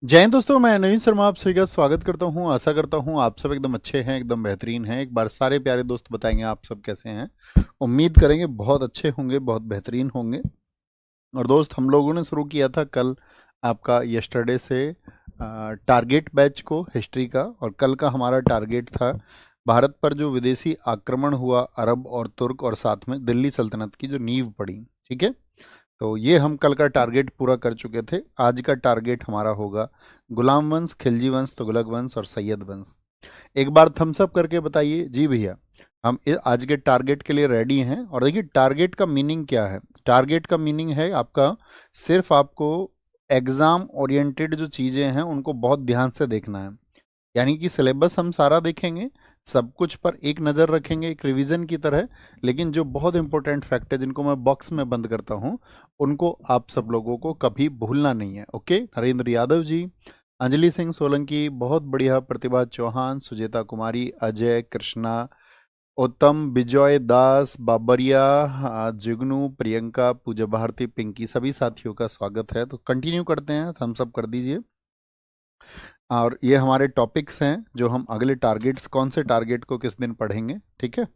जय हिंद दोस्तों, मैं नवीन शर्मा आप सभी का स्वागत करता हूं। आशा करता हूं आप सब एकदम अच्छे हैं, एकदम बेहतरीन हैं। एक बार सारे प्यारे दोस्त बताएंगे आप सब कैसे हैं। उम्मीद करेंगे बहुत अच्छे होंगे, बहुत बेहतरीन होंगे। और दोस्त, हम लोगों ने शुरू किया था कल आपका यस्टरडे से टारगेट बैच को हिस्ट्री का। और कल का हमारा टारगेट था भारत पर जो विदेशी आक्रमण हुआ अरब और तुर्क, और साथ में दिल्ली सल्तनत की जो नींव पड़ी। ठीक है, तो ये हम कल का टारगेट पूरा कर चुके थे। आज का टारगेट हमारा होगा गुलाम वंश, खिलजी वंश, तुगलक वंश और सैयद वंश। एक बार थम्स अप करके बताइए जी भैया, हम आज के टारगेट के लिए रेडी हैं। और देखिए, टारगेट का मीनिंग क्या है। टारगेट का मीनिंग है आपका, सिर्फ आपको एग्जाम ओरिएंटेड जो चीज़ें हैं उनको बहुत ध्यान से देखना है। यानी कि सिलेबस हम सारा देखेंगे, सब कुछ पर एक नज़र रखेंगे, एक रिवीजन की तरह। लेकिन जो बहुत इंपॉर्टेंट फैक्ट है, जिनको मैं बॉक्स में बंद करता हूँ, उनको आप सब लोगों को कभी भूलना नहीं है। ओके, नरेंद्र यादव जी, अंजलि सिंह सोलंकी, बहुत बढ़िया, प्रतिभा चौहान, सुजेता कुमारी, अजय, कृष्णा, उत्तम, विजय दास, बाबरिया, जुगनू, प्रियंका, पूजा भारती, पिंकी, सभी साथियों का स्वागत है। तो कंटिन्यू करते हैं, थम्स अप कर दीजिए। और ये हमारे टॉपिक्स हैं जो हम अगले टारगेट्स, कौन से टारगेट को किस दिन पढ़ेंगे। ठीक है,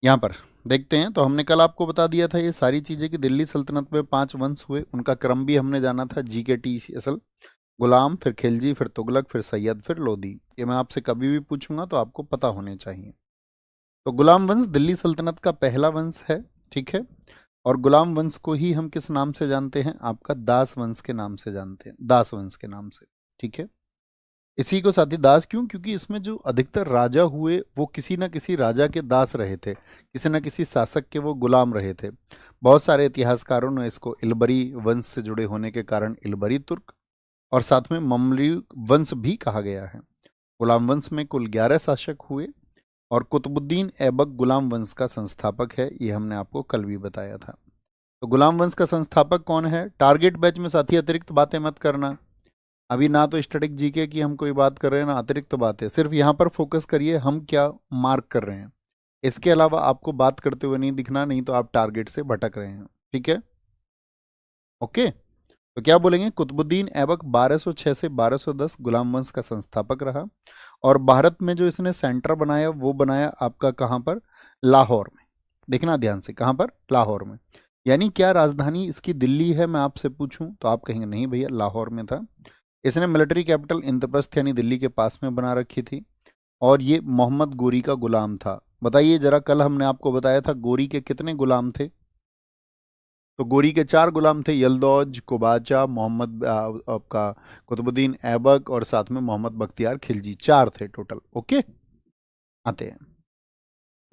यहाँ पर देखते हैं। तो हमने कल आपको बता दिया था ये सारी चीज़ें कि दिल्ली सल्तनत में 5 वंश हुए, उनका क्रम भी हमने जाना था, जी के टी सी असल। गुलाम, फिर खिलजी, फिर तुगलक, फिर सैयद, फिर लोधी। ये मैं आपसे कभी भी पूछूंगा तो आपको पता होने चाहिए। तो गुलाम वंश दिल्ली सल्तनत का पहला वंश है। ठीक है, और गुलाम वंश को ही हम किस नाम से जानते हैं, आपका दास वंश के नाम से जानते हैं, दास वंश के नाम से। ठीक है, इसी को साथी दास क्यों, क्योंकि इसमें जो अधिकतर राजा हुए वो किसी न किसी राजा के दास रहे थे, किसी न किसी शासक के वो गुलाम रहे थे। बहुत सारे इतिहासकारों ने इसको इलबरी वंश से जुड़े होने के कारण इलबरी तुर्क और साथ में ममलूक वंश भी कहा गया है। गुलाम वंश में कुल 11 शासक हुए, और कुतुबुद्दीन ऐबक गुलाम वंश का संस्थापक है, ये हमने आपको कल भी बताया था। तो गुलाम वंश का संस्थापक कौन है। टारगेट बैच में साथी अतिरिक्त बातें मत करना। अभी ना तो स्टैटिक जीके की हम कोई बात कर रहे हैं, ना अतिरिक्त बातें, सिर्फ यहाँ पर फोकस करिए हम क्या मार्क कर रहे हैं। इसके अलावा आपको बात करते हुए नहीं दिखना, नहीं तो आप टारगेट से भटक रहे हैं। ठीक है, ओके। तो क्या बोलेंगे, कुतुबुद्दीन ऐबक 1206 से 1210 गुलाम वंश का संस्थापक रहा। और भारत में जो इसने सेंटर बनाया वो बनाया आपका कहाँ पर, लाहौर में। देखना ध्यान से, कहाँ पर, लाहौर में। यानी क्या राजधानी इसकी दिल्ली है, मैं आपसे पूछूं तो आप कहेंगे नहीं भैया, लाहौर में था। इसने मिलिट्री कैपिटल इंद्रप्रस्थ यानी दिल्ली के पास में बना रखी थी। और ये मोहम्मद गोरी का गुलाम था। बताइए जरा, कल हमने आपको बताया था गोरी के कितने गुलाम थे। तो गोरी के 4 गुलाम थे, यलदौज, कुबाचा, मोहम्मद आपका कुतुबुद्दीन ऐबक, और साथ में मोहम्मद बख्तियार खिलजी, 4 थे टोटल। ओके, आते हैं।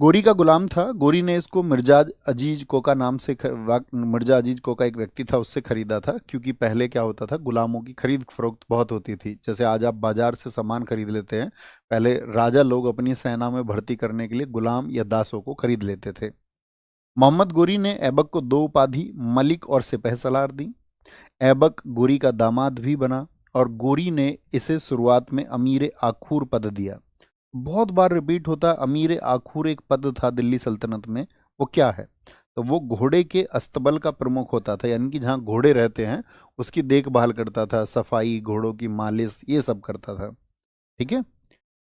गोरी का गुलाम था। गोरी ने इसको मिर्जा अजीज कोका नाम से मिर्जा अजीज कोका एक व्यक्ति था, उससे खरीदा था। क्योंकि पहले क्या होता था, गुलामों की खरीद फरोख्त बहुत होती थी। जैसे आज आप बाजार से सामान खरीद लेते हैं, पहले राजा लोग अपनी सेना में भर्ती करने के लिए गुलाम या दासों को खरीद लेते थे। मोहम्मद गोरी ने ऐबक को 2 उपाधि, मलिक और सिपहसालार दी। ऐबक गोरी का दामाद भी बना, और गोरी ने इसे शुरुआत में अमीर आखूर पद दिया। बहुत बार रिपीट होता, अमीर आखूर एक पद था दिल्ली सल्तनत में। वो क्या है, तो वो घोड़े के अस्तबल का प्रमुख होता था, यानी कि जहाँ घोड़े रहते हैं उसकी देखभाल करता था, सफाई, घोड़ों की मालिश, ये सब करता था। ठीक है,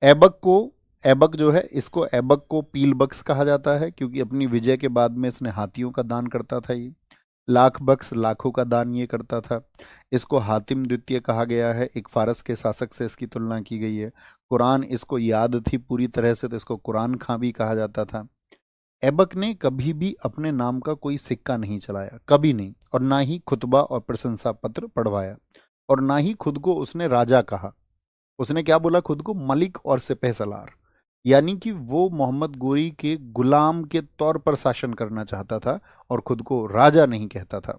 ऐबक को, ऐबक जो है, इसको ऐबक को पील बख्श कहा जाता है, क्योंकि अपनी विजय के बाद में इसने हाथियों का दान करता था ये। लाख बख्श, लाखों का दान ये करता था। इसको हातिम द्वितीय कहा गया है, एक फारस के शासक से इसकी तुलना की गई है। कुरान इसको याद थी पूरी तरह से, तो इसको कुरान खां भी कहा जाता था। ऐबक ने कभी भी अपने नाम का कोई सिक्का नहीं चलाया, कभी नहीं, और ना ही खुतबा और प्रशंसा पत्र पढ़वाया, और ना ही खुद को उसने राजा कहा। उसने क्या बोला खुद को, मलिक और सिपहसालार। यानी कि वो मोहम्मद गोरी के गुलाम के तौर पर शासन करना चाहता था, और खुद को राजा नहीं कहता था।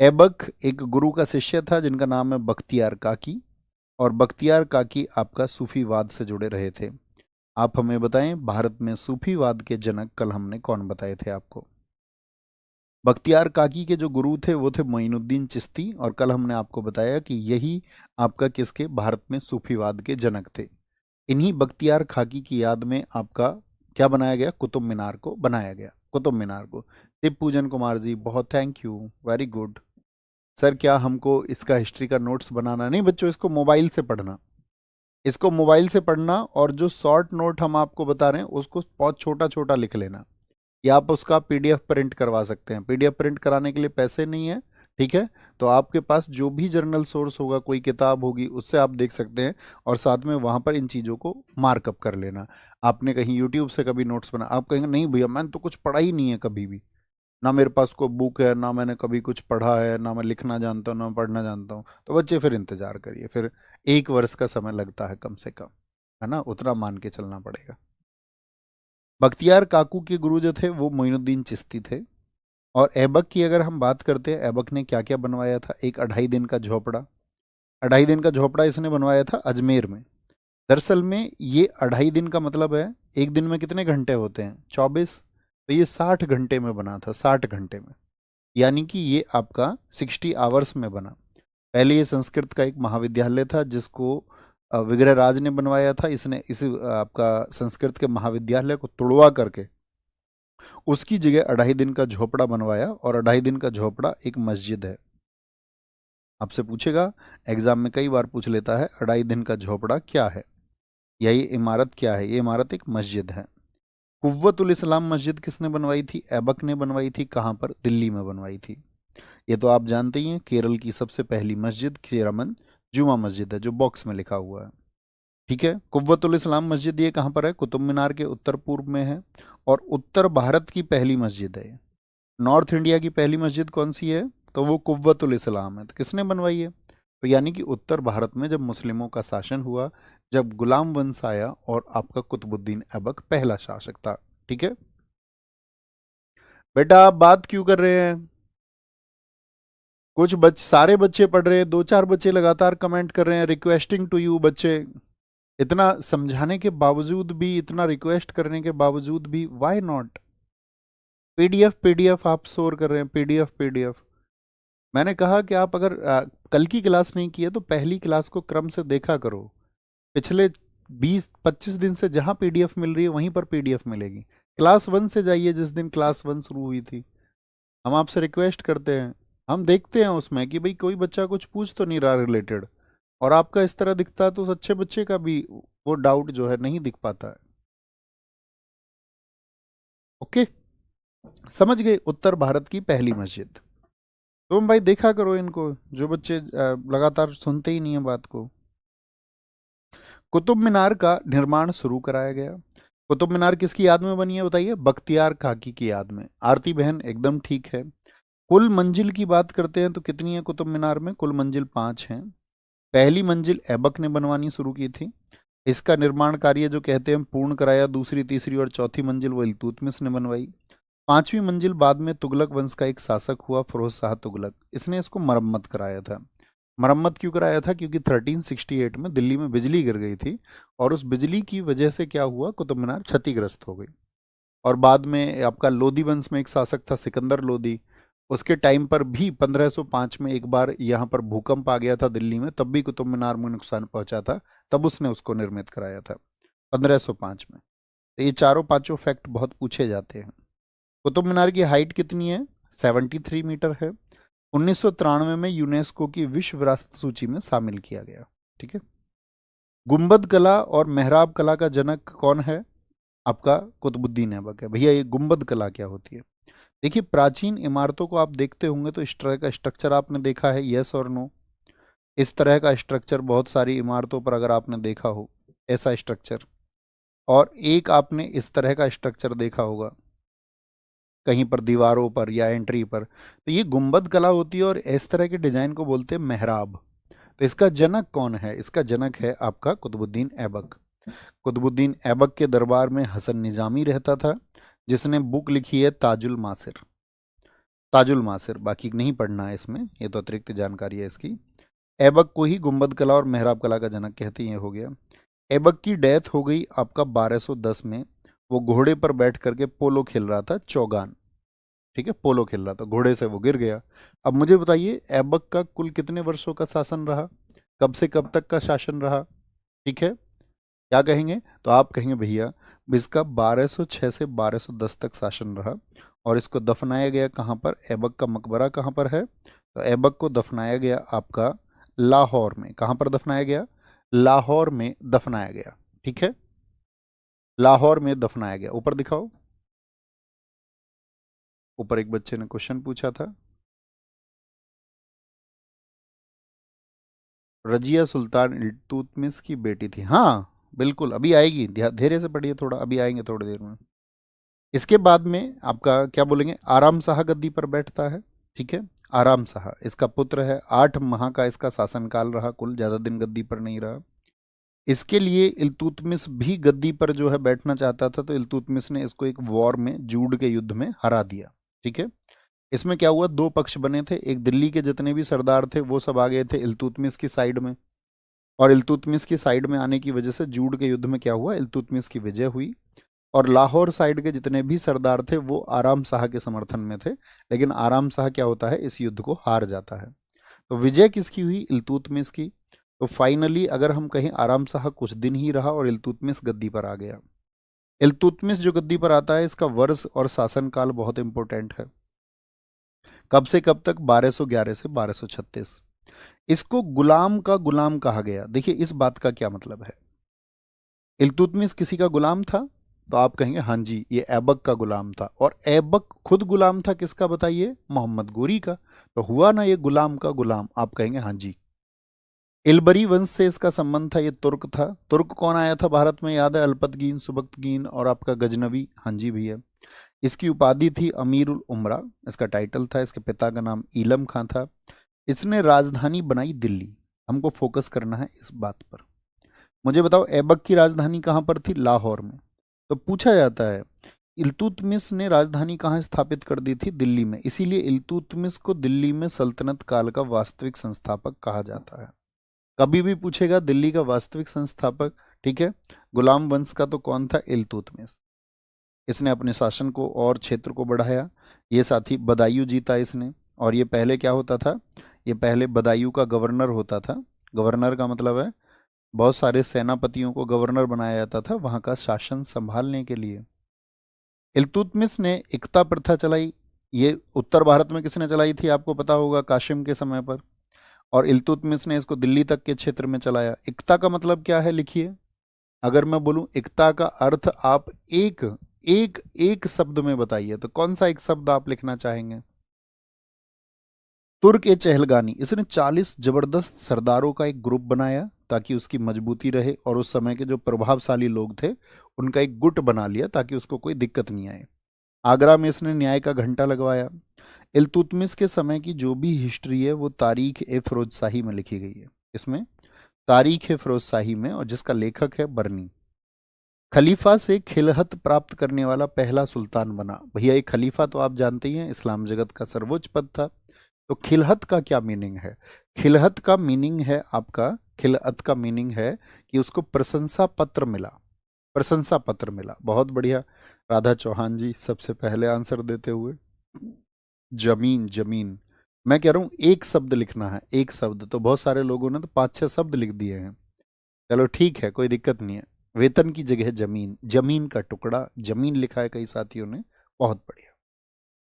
ऐबक एक गुरु का शिष्य था जिनका नाम है बख्तियार काकी। और बख्तियार काकी आपका सूफीवाद से जुड़े रहे थे। आप हमें बताएं, भारत में सूफीवाद के जनक कल हमने कौन बताए थे आपको। बख्तियार काकी के जो गुरु थे वो थे मोइनुद्दीन चिश्ती, और कल हमने आपको बताया कि यही आपका किसके, भारत में सूफीवाद के जनक थे। इन्हीं बख्तियार खाकी की याद में आपका क्या बनाया गया, कुतुब मीनार को बनाया गया, कुतुब मीनार को। शिव पूजन कुमार जी, बहुत thank you, very good. Sir क्या हमको इसका हिस्ट्री का नोट्स बनाना? नहीं बच्चों, इसको मोबाइल से पढ़ना, इसको मोबाइल से पढ़ना, और जो शॉर्ट नोट हम आपको बता रहे हैं उसको बहुत छोटा छोटा लिख लेना, या आप उसका पीडीएफ प्रिंट करवा सकते हैं। पीडीएफ प्रिंट कराने के लिए पैसे नहीं है, ठीक है? तो आपके पास जो भी जर्नल सोर्स होगा, कोई किताब होगी, उससे आप देख सकते हैं, और साथ में वहाँ पर इन चीज़ों को मार्कअप कर लेना। आपने कहीं यूट्यूब से कभी नोट्स बना, आप कहेंगे नहीं भैया मैंने तो कुछ पढ़ा ही नहीं है कभी भी, ना मेरे पास कोई बुक है, ना मैंने कभी कुछ पढ़ा है, ना मैं लिखना जानता हूँ, ना मैं पढ़ना जानता हूँ, तो बच्चे फिर इंतजार करिए, फिर 1 वर्ष का समय लगता है कम से कम, है ना? उतना मान के चलना पड़ेगा। बख्तियार काकू के गुरु जो थे वो मोइनुद्दीन चिश्ती थे। और ऐबक की अगर हम बात करते हैं, ऐबक ने क्या क्या बनवाया था? एक 2.5 दिन का झोपड़ा, 2.5 दिन का झोपड़ा इसने बनवाया था अजमेर में। दरअसल में ये 2.5 दिन का मतलब है, एक दिन में कितने घंटे होते हैं? 24। तो ये 60 घंटे में बना था, 60 घंटे में, यानी कि ये आपका 60 आवर्स में बना। पहले ये संस्कृत का एक महाविद्यालय था जिसको विग्रहराज ने बनवाया था। इसने इस आपका संस्कृत के महाविद्यालय को तुड़वा करके उसकी जगह 2.5 दिन का झोपड़ा बनवाया, और 2.5 दिन का झोपड़ा एक मस्जिद है। आपसे पूछेगा, एग्जाम में कई बार पूछ लेता है 2.5 दिन का झोपड़ा क्या है, या ये इमारत क्या है? ये इमारत एक मस्जिद है। कुव्वतुल इस्लाम मस्जिद किसने बनवाई थी? ऐबक ने बनवाई थी। कहाँ पर? दिल्ली में बनवाई थी। ये तो आप जानते ही हैं, केरल की सबसे पहली मस्जिद खेरामन जुमा मस्जिद है, जो बॉक्स में लिखा हुआ है, ठीक है? कुव्वतुल इस्लाम मस्जिद ये कहाँ पर है? कुतुब मीनार के उत्तर पूर्व में है, और उत्तर भारत की पहली मस्जिद है। नॉर्थ इंडिया की पहली मस्जिद कौन सी है? तो वो कुव्वतुल इस्लाम है। तो किसने बनवाई है? तो यानी कि उत्तर भारत में जब मुस्लिमों का शासन हुआ, जब गुलाम वंश आया, और आपका कुतुबुद्दीन ऐबक पहला शासक था, ठीक है? बेटा आप बात क्यों कर रहे हैं? सारे बच्चे पढ़ रहे हैं, 2-4 बच्चे लगातार कमेंट कर रहे हैं, रिक्वेस्टिंग टू यू बच्चे। इतना समझाने के बावजूद भी, इतना रिक्वेस्ट करने के बावजूद भी, व्हाई नॉट? पीडीएफ पीडीएफ आप शोर कर रहे हैं, पीडीएफ पीडीएफ। मैंने कहा कि आप अगर कल की क्लास नहीं की है तो पहली क्लास को क्रम से देखा करो। पिछले 20-25 दिन से जहां पीडीएफ मिल रही है वहीं पर पीडीएफ मिलेगी। क्लास 1 से जाइए, जिस दिन क्लास 1 शुरू हुई थी। हम आपसे रिक्वेस्ट करते हैं, हम देखते हैं उसमें कि भाई कोई बच्चा कुछ पूछ तो नहीं रहा रिलेटेड, और आपका इस तरह दिखता है तो उस अच्छे बच्चे का भी वो डाउट जो है नहीं दिख पाता है। ओके, समझ गए? उत्तर भारत की पहली मस्जिद। तुम भाई देखा करो इनको, जो बच्चे लगातार सुनते ही नहीं है बात को। कुतुब मीनार का निर्माण शुरू कराया गया। कुतुब मीनार किसकी याद में बनी है बताइए? बख्तियार काकी की याद में। आरती बहन एकदम ठीक है। कुल मंजिल की बात करते हैं तो कितनी है कुतुब मीनार में? कुल मंजिल 5 हैं। पहली मंजिल ऐबक ने बनवानी शुरू की थी। इसका निर्माण कार्य जो कहते हैं पूर्ण कराया। दूसरी, तीसरी और चौथी मंजिल वो इल्तुतमिश ने बनवाई। 5वीं मंजिल बाद में तुगलक वंश का एक शासक हुआ फिरोज शाह तुगलक, इसने इसको मरम्मत कराया था। मरम्मत क्यों कराया था? क्योंकि 1368 में दिल्ली में बिजली गिर गई थी, और उस बिजली की वजह से क्या हुआ, कुतुब मीनार क्षतिग्रस्त हो गई। और बाद में आपका लोधी वंश में एक शासक था सिकंदर लोधी, उसके टाइम पर भी 1505 में एक बार यहाँ पर भूकंप आ गया था दिल्ली में, तब भी कुतुब मीनार में नुकसान पहुंचा था, तब उसने उसको निर्मित कराया था 1505 में। तो ये चारों पांचों फैक्ट बहुत पूछे जाते हैं। कुतुब मीनार की हाइट कितनी है? 73 मीटर है। 1993 में यूनेस्को की विश्व विरासत सूची में शामिल किया गया, ठीक है? गुंबद कला और मेहराब कला का जनक कौन है? आपका कुतुबुद्दीन ऐबक है। भैया ये गुंबद कला क्या होती है? देखिए, प्राचीन इमारतों को आप देखते होंगे तो इस तरह का स्ट्रक्चर आपने देखा है, यस और नो? इस तरह का स्ट्रक्चर बहुत सारी इमारतों पर अगर आपने देखा हो, ऐसा स्ट्रक्चर, और एक आपने इस तरह का स्ट्रक्चर देखा होगा कहीं पर दीवारों पर या एंट्री पर, तो ये गुंबद कला होती है, और इस तरह के डिजाइन को बोलते हैं मेहराब। तो इसका जनक कौन है? इसका जनक है आपका कुतुबुद्दीन ऐबक। कुतुबुद्दीन ऐबक के दरबार में हसन निजामी रहता था, जिसने बुक लिखी है ताजुल मासिर। ताजुल मासिर बाकी नहीं पढ़ना है इसमें, ये तो अतिरिक्त जानकारी है इसकी। ऐबक को ही गुंबद कला और मेहराब कला का जनक कहते हैं, ये हो गया। ऐबक की डेथ हो गई आपका 1210 में। वो घोड़े पर बैठ करके पोलो खेल रहा था, चौगान, ठीक है? पोलो खेल रहा था, घोड़े से वो गिर गया। अब मुझे बताइए, ऐबक का कुल कितने वर्षों का शासन रहा? कब से कब तक का शासन रहा? ठीक है, क्या कहेंगे? तो आप कहेंगे भैया इसका 1206 से 1210 तक शासन रहा। और इसको दफनाया गया कहाँ पर? ऐबक का मकबरा कहाँ पर है? तो ऐबक को दफनाया गया आपका लाहौर में। कहाँ पर दफनाया गया? लाहौर में दफनाया गया। ठीक है, लाहौर में दफनाया गया। ऊपर दिखाओ, ऊपर एक बच्चे ने क्वेश्चन पूछा था। रजिया सुल्तान इल्तुतमिश की बेटी थी। हाँ बिल्कुल, अभी आएगी, धैर्य से पढ़िए थोड़ा, अभी आएंगे थोड़ी देर में। इसके बाद में आपका क्या बोलेंगे, आराम शाह गद्दी पर बैठता है। ठीक है, आराम शाह इसका पुत्र है, 8 माह का इसका शासनकाल रहा, कुल ज्यादा दिन गद्दी पर नहीं रहा। इसके लिए इल्तुतमिश भी गद्दी पर जो है बैठना चाहता था, तो इल्तुतमिश ने इसको एक वॉर में, जूड के युद्ध में हरा दिया। ठीक है, इसमें क्या हुआ, दो पक्ष बने थे, एक दिल्ली के जितने भी सरदार थे वो सब आ गए थे इल्तुतमिश की साइड में, और इल्तुतमिश की साइड में आने की वजह से जूड के युद्ध में क्या हुआ, इल्तुतमिश की विजय हुई। और लाहौर साइड के जितने भी सरदार थे वो आराम शाह के समर्थन में थे, लेकिन आराम शाह क्या होता है, इस युद्ध को हार जाता है। तो विजय किसकी हुई, इल्तुतमिश की। तो फाइनली अगर हम कहें, आराम शाह कुछ दिन ही रहा और इल्तुतमिश गद्दी पर आ गया। इल्तुतमिश जो गद्दी पर आता है, इसका वर्ष और शासनकाल बहुत इंपॉर्टेंट है। कब से कब तक, 1211 से 1236। इसको गुलाम का गुलाम कहा गया। देखिए इस बात का क्या मतलब है, इल्तुतमिश किसी का गुलाम था, तो आप कहेंगे हाँ जी ये ऐबक का गुलाम था, और ऐबक खुद गुलाम था किसका बताइए, मोहम्मद गोरी का। तो हुआ ना ये गुलाम का गुलाम, आप कहेंगे हाँ जी। इलबरी वंश से इसका संबंध था, ये तुर्क था। तुर्क कौन आया था भारत में, याद है, अल्पतगीन, सुबक्तगीन और आपका गजनवी। हाँ जी भी है। इसकी उपाधि थी अमीर उल उमरा, इसका टाइटल था। इसके पिता का नाम ईलम खां था। इसने राजधानी बनाई दिल्ली। हमको फोकस करना है इस बात पर। मुझे बताओ ऐबक की राजधानी कहाँ पर थी, लाहौर में। तो पूछा जाता है इल्तुतमिश ने राजधानी कहाँ स्थापित कर दी थी, दिल्ली में। इसीलिए इल्तुतमिश को दिल्ली में सल्तनत काल का वास्तविक संस्थापक कहा जाता है। कभी भी पूछेगा दिल्ली का वास्तविक संस्थापक, ठीक है, गुलाम वंश का तो कौन था, इल्तुतमिश। इसने अपने शासन को और क्षेत्र को बढ़ाया। ये साथी बदायूं जीता इसने, और ये पहले क्या होता था, ये पहले बदायूं का गवर्नर होता था। गवर्नर का मतलब है बहुत सारे सेनापतियों को गवर्नर बनाया जाता था वहां का शासन संभालने के लिए। इल्तुतमिश ने इक्ता प्रथा चलाई। ये उत्तर भारत में किसने चलाई थी, आपको पता होगा, काशिम के समय पर। और इल्तुतमिश ने इसको दिल्ली तक के क्षेत्र में चलाया। इक्ता का मतलब क्या है, लिखिए। अगर मैं बोलूं इक्ता का अर्थ, आप एक एक एक शब्द में बताइए, तो कौन सा एक शब्द आप लिखना चाहेंगे। तुर्क ए चहलगानी, इसने 40 जबरदस्त सरदारों का एक ग्रुप बनाया ताकि उसकी मजबूती रहे, और उस समय के जो प्रभावशाली लोग थे उनका एक गुट बना लिया ताकि उसको कोई दिक्कत नहीं आए। आगरा में इसने न्याय का घंटा लगवाया। इल्तुतमिश के समय की जो भी हिस्ट्री है वो तारीख ए फिरोज शाही में लिखी गई है। इसमें तारीख ए फिरोज शाही में, और जिसका लेखक है बर्नी। खलीफा से खिलहत प्राप्त करने वाला पहला सुल्तान बना। भैया ये खलीफा तो आप जानते ही हैं, इस्लाम जगत का सर्वोच्च पद था। तो खिलहत का क्या मीनिंग है, खिलहत का मीनिंग है आपका, खिलहत का मीनिंग है कि उसको प्रशंसा पत्र मिला। प्रशंसा पत्र मिला, बहुत बढ़िया। राधा चौहान जी सबसे पहले आंसर देते हुए। जमीन, जमीन। मैं कह रहा हूं एक शब्द लिखना है, एक शब्द। तो बहुत सारे लोगों ने तो 5-6 शब्द लिख दिए हैं। चलो ठीक है, कोई दिक्कत नहीं है। वेतन की जगह जमीन, जमीन का टुकड़ा, जमीन लिखा है कई साथियों ने, बहुत बढ़िया।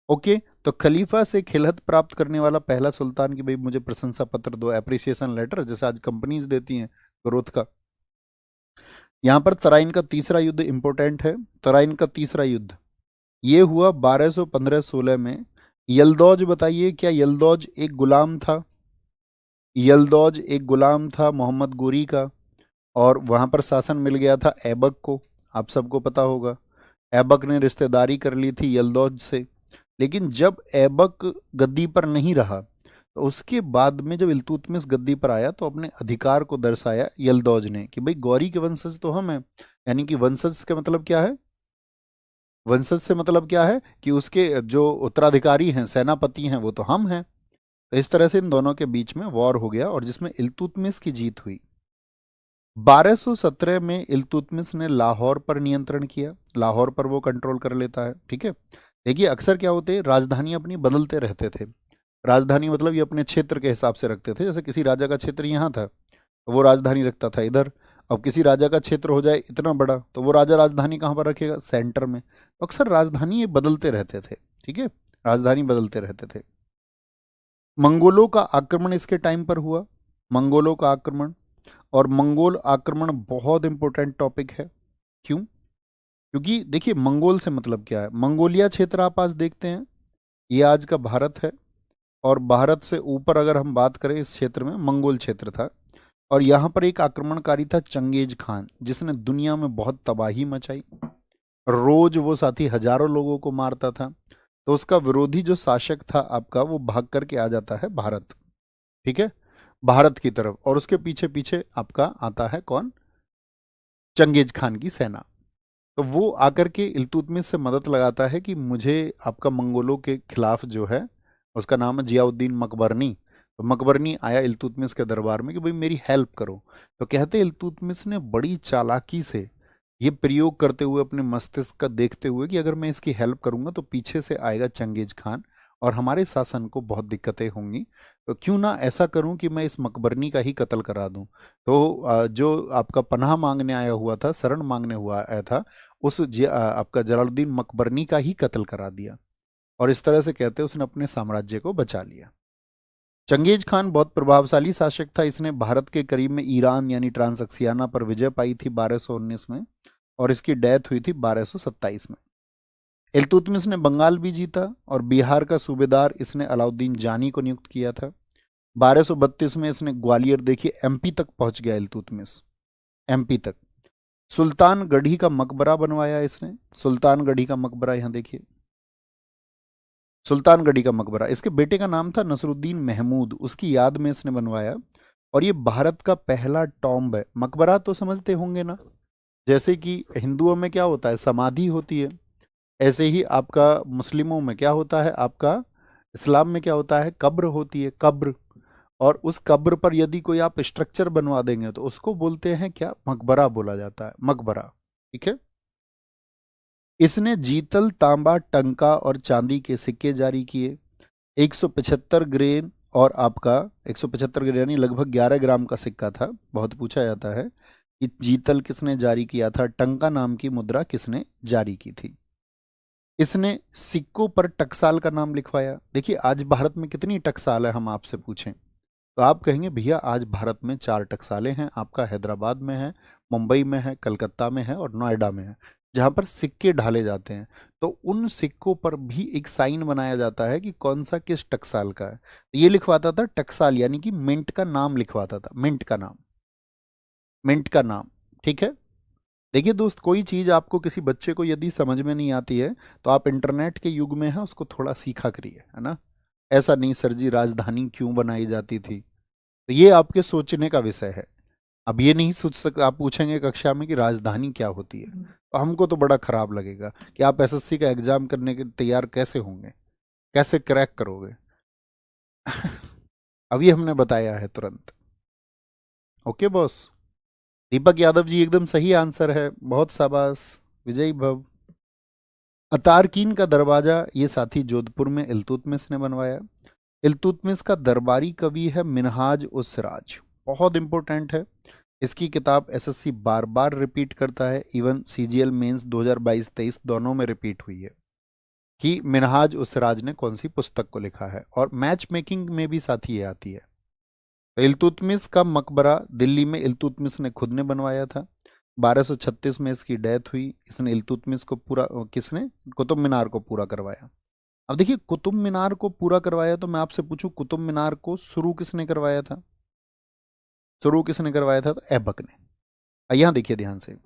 ओके, तो खलीफा से खिलहत प्राप्त करने वाला पहला सुल्तान की भाई मुझे प्रशंसा पत्र दो, एप्रिसिएशन लेटर, जैसे आज कंपनीज देती हैं ग्रोथ का। यहां पर तराइन का तीसरा युद्ध इंपॉर्टेंट है। तराइन का तीसरा युद्ध ये हुआ 1215-16 में। यलदौज, बताइए क्या यलदौज एक गुलाम था, यलदौज एक गुलाम था मोहम्मद गोरी का, और वहां पर शासन मिल गया था ऐबक को। आप सबको पता होगा ऐबक ने रिश्तेदारी कर ली थी यलदौज से। लेकिन जब ऐबक गद्दी पर नहीं रहा, तो उसके बाद में जब इल्तुतमिश गद्दी पर आया तो अपने अधिकार को दर्शाया यलदौज ने कि भाई गौरी के वंशज तो हम हैं। यानी कि वंशज का मतलब क्या है, वंशज से मतलब क्या है कि उसके जो उत्तराधिकारी हैं, सेनापति हैं, वो तो हम हैं। तो इस तरह से इन दोनों के बीच में वॉर हो गया, और जिसमें इल्तुतमिश की जीत हुई। 1217 में इल्तुतमिश ने लाहौर पर नियंत्रण किया। लाहौर पर वो कंट्रोल कर लेता है। ठीक है, देखिए अक्सर क्या होते हैं, राजधानी अपनी बदलते रहते थे। राजधानी मतलब ये अपने क्षेत्र के हिसाब से रखते थे। जैसे किसी राजा का क्षेत्र यहाँ था तो वो राजधानी रखता था इधर। अब किसी राजा का क्षेत्र हो जाए इतना बड़ा तो वो राजा राजधानी कहाँ पर रखेगा, सेंटर में। तो अक्सर राजधानी ये बदलते रहते थे। ठीक है, राजधानी बदलते रहते थे। मंगोलों का आक्रमण इसके टाइम पर हुआ, मंगोलों का आक्रमण। और मंगोल आक्रमण बहुत इंपॉर्टेंट टॉपिक है। क्यों? क्योंकि देखिए मंगोल से मतलब क्या है, मंगोलिया क्षेत्र आप आज देखते हैं, ये आज का भारत है। और भारत से ऊपर अगर हम बात करें इस क्षेत्र में मंगोल क्षेत्र था। और यहाँ पर एक आक्रमणकारी था चंगेज खान, जिसने दुनिया में बहुत तबाही मचाई। रोज वो साथी हजारों लोगों को मारता था। तो उसका विरोधी जो शासक था आपका, वो भाग करके आ जाता है भारत। ठीक है, भारत की तरफ। और उसके पीछे पीछे आपका आता है कौन? चंगेज खान की सेना। तो वो आकर के इल्तुतमिश से मदद लगाता है कि मुझे आपका मंगोलों के खिलाफ जो है, उसका नाम है जियाउद्दीन मकबरनी। तो मकबरनी आया इल्तुतमिश के दरबार में कि भाई मेरी हेल्प करो। तो कहते हैं इल्तुतमिश ने बड़ी चालाकी से ये प्रयोग करते हुए, अपने मस्तिष्क का देखते हुए, कि अगर मैं इसकी हेल्प करूंगा तो पीछे से आएगा चंगेज खान और हमारे शासन को बहुत दिक्कतें होंगी। तो क्यों ना ऐसा करूं कि मैं इस मकबरनी का ही कत्ल करा दूं। तो जो आपका पनाह मांगने आया हुआ था, शरण मांगने हुआ आया था, उस आपका जलालुद्दीन मकबरनी का ही कत्ल करा दिया। और इस तरह से कहते हैं उसने अपने साम्राज्य को बचा लिया। चंगेज खान बहुत प्रभावशाली शासक था। इसने भारत के करीब में ईरान यानी ट्रांसक्सियाना पर विजय पाई थी 1219 में। और इसकी डेथ हुई थी 1227 में। इल्तुतमिश ने बंगाल भी जीता और बिहार का सूबेदार इसने अलाउद्दीन जानी को नियुक्त किया था। 1232 में इसने ग्वालियर, देखिए एमपी तक पहुंच गया इल्तुतमिश, एमपी तक। सुल्तानगढ़ी का मकबरा बनवाया इसने। सुल्तानगढ़ी का मकबरा यहाँ देखिए, सुल्तानगढ़ी का मकबरा इसके बेटे का नाम था नसरुद्दीन महमूद, उसकी याद में इसने बनवाया। और ये भारत का पहला टॉम्ब है। मकबरा तो समझते होंगे ना, जैसे कि हिंदुओं में क्या होता है, समाधि होती है, ऐसे ही आपका मुस्लिमों में क्या होता है, आपका इस्लाम में क्या होता है, कब्र होती है, कब्र। और उस कब्र पर यदि कोई आप स्ट्रक्चर बनवा देंगे तो उसको बोलते हैं क्या, मकबरा बोला जाता है, मकबरा। ठीक है। इसने जीतल, तांबा, टंका और चांदी के सिक्के जारी किए। 175 ग्रेन और आपका 175 ग्रेन यानी लगभग 11 ग्राम का सिक्का था। बहुत पूछा जाता है कि जीतल किसने जारी किया था, टंका नाम की मुद्रा किसने जारी की थी। इसने सिक्कों पर टकसाल का नाम लिखवाया। देखिए आज भारत में कितनी टकसाल है, हम आपसे पूछें तो आप कहेंगे भैया आज भारत में 4 टकसालें हैं। आपका हैदराबाद में है, मुंबई में है, कलकत्ता में है और नोएडा में है, जहां पर सिक्के ढाले जाते हैं। तो उन सिक्कों पर भी एक साइन बनाया जाता है कि कौन सा किस टकसाल का है। तो ये लिखवाता था टकसाल, यानी कि मिंट का नाम लिखवाता था, मिंट का नाम, मिंट का नाम। ठीक है। देखिए दोस्त, कोई चीज़ आपको, किसी बच्चे को यदि समझ में नहीं आती है तो आप इंटरनेट के युग में है, उसको थोड़ा सीखा करिए, है ना। ऐसा नहीं सर जी राजधानी क्यों बनाई जाती थी, तो ये आपके सोचने का विषय है। अब ये नहीं सोच सकते, आप पूछेंगे कक्षा में कि राजधानी क्या होती है, तो हमको तो बड़ा खराब लगेगा कि आप एसएससी का एग्जाम करने के तैयार कैसे होंगे, कैसे क्रैक करोगे। अभी हमने बताया है तुरंत। Okay boss. दीपक यादव जी एकदम सही आंसर है, बहुत शाबाश, विजयी भव। अतारकीन का दरवाजा ये साथी जोधपुर में इल्तुतमिश ने बनवाया। इल्तुतमिश का दरबारी कवि है मिनहाज उस सिराज, बहुत इंपॉर्टेंट है। इसकी किताब एसएससी बार बार रिपीट करता है, इवन सीजीएल मेंस 2022-23 दोनों में रिपीट हुई है कि मिनहाज उस सिराज ने कौन सी पुस्तक को लिखा है। और मैच मेकिंग में भी साथी ये आती है। तो इल्तुतमिश का मकबरा दिल्ली में इल्तुतमिश ने खुद ने बनवाया था। 1236 में इसकी डेथ हुई। इसने इल्तुतमिश को पूरा, किसने, कुतुब मीनार को पूरा करवाया। अब देखिए कुतुब मीनार को पूरा करवाया, तो मैं आपसे पूछूं कुतुब मीनार को शुरू किसने करवाया था, शुरू किसने करवाया था, तो ऐबक ने। यहाँ देखिए ध्यान से।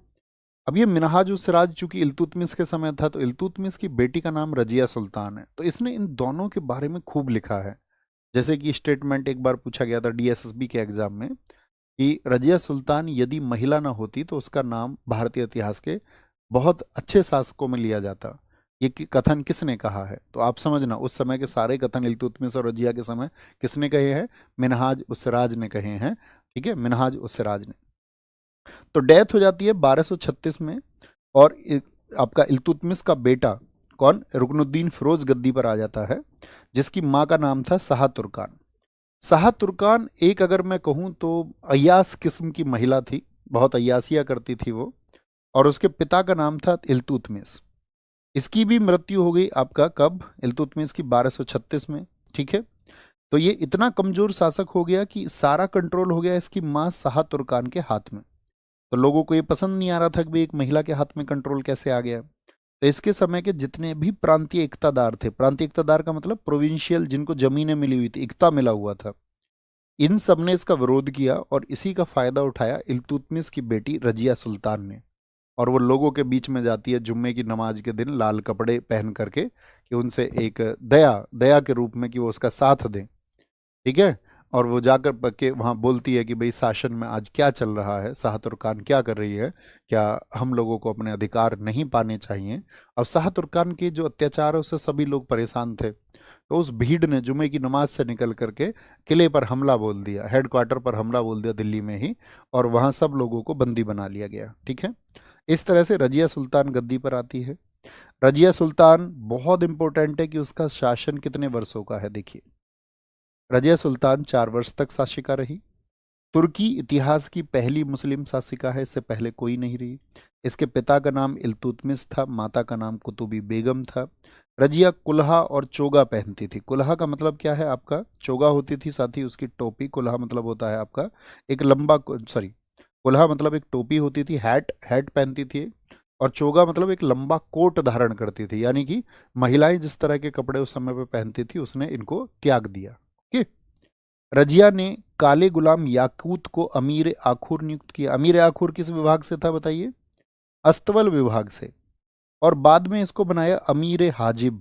अब ये मिनहाज उस सिराज चूंकि इल्तुतमिश के समय था, तो इल्तुतमिश की बेटी का नाम रजिया सुल्तान है, तो इसने इन दोनों के बारे में खूब लिखा है। जैसे कि स्टेटमेंट एक बार पूछा गया था डीएसएसबी के एग्जाम में कि रजिया सुल्तान यदि महिला ना होती तो उसका नाम भारतीय इतिहास के बहुत अच्छे शासकों में लिया जाता। ये कथन किसने कहा है, तो आप समझना उस समय के सारे कथन इल्तुतमिश और रजिया के समय किसने कहे हैं, मिनहाज उस सिराज ने कहे हैं। ठीक है, मिनहाज उस सिराज ने। तो डेथ हो जाती है 1236 में। और आपका इल्तुतमिश का बेटा कौन, रुकनुद्दीन फिरोज गद्दी पर आ जाता है, जिसकी माँ का नाम था शाह तुर्कान। शाह तुर्कान एक, अगर मैं कहूँ तो अय्यास किस्म की महिला थी, बहुत अय्यासिया करती थी वो। और उसके पिता का नाम था इल्तुतमिश। इसकी भी मृत्यु हो गई आपका कब, इल्तुतमिश की 1236 में। ठीक है। तो ये इतना कमजोर शासक हो गया कि सारा कंट्रोल हो गया इसकी मां शाह तुर्कान के हाथ में। तो लोगों को ये पसंद नहीं आ रहा था कि भाई एक महिला के हाथ में कंट्रोल कैसे आ गया। तो इसके समय के जितने भी प्रांतीय इक्तादार थे, प्रांतीय इक्तादार का मतलब प्रोविंशियल, जिनको जमीनें मिली हुई थी, इक्ता मिला हुआ था, इन सब ने इसका विरोध किया और इसी का फायदा उठाया इल्तुतमिश की बेटी रजिया सुल्तान ने। और वो लोगों के बीच में जाती है जुम्मे की नमाज के दिन लाल कपड़े पहन करके, कि उनसे एक दया दया के रूप में कि वो उसका साथ दें। ठीक है। और वो जाकर के वहाँ बोलती है कि भाई शासन में आज क्या चल रहा है, शाह तुर्कान क्या कर रही है, क्या हम लोगों को अपने अधिकार नहीं पाने चाहिए। अब शाह तुर्कान के जो अत्याचार है उससे सभी लोग परेशान थे। तो उस भीड़ ने जुमे की नमाज से निकल करके किले पर हमला बोल दिया, हेडक्वार्टर पर हमला बोल दिया दिल्ली में ही, और वहाँ सब लोगों को बंदी बना लिया गया। ठीक है। इस तरह से रजिया सुल्तान गद्दी पर आती है। रजिया सुल्तान बहुत इंपॉर्टेंट है कि उसका शासन कितने वर्षों का है। देखिए, रजिया सुल्तान 4 वर्ष तक शासिका रही। तुर्की इतिहास की पहली मुस्लिम शासिका है, इससे पहले कोई नहीं रही। इसके पिता का नाम इल्तुतमिश था, माता का नाम कुतुबी बेगम था। रजिया कुल्हा और चोगा पहनती थी। कुल्हा का मतलब क्या है आपका, चोगा होती थी, साथ ही उसकी टोपी। कुल्हा मतलब होता है आपका एक लंबा, सॉरी, कुल्हा मतलब एक टोपी होती थी, हैट हैट पहनती थी। और चोगा मतलब एक लंबा कोट धारण करती थी, यानी कि महिलाएं जिस तरह के कपड़े उस समय पे पहनती थी उसने इनको त्याग दिया। ठीक। रजिया ने काले गुलाम याकूत को अमीर आखुर नियुक्त किया। अमीर आखुर किस विभाग से था बताइए? अस्तवल विभाग से। और बाद में इसको बनाया अमीर हाजिब।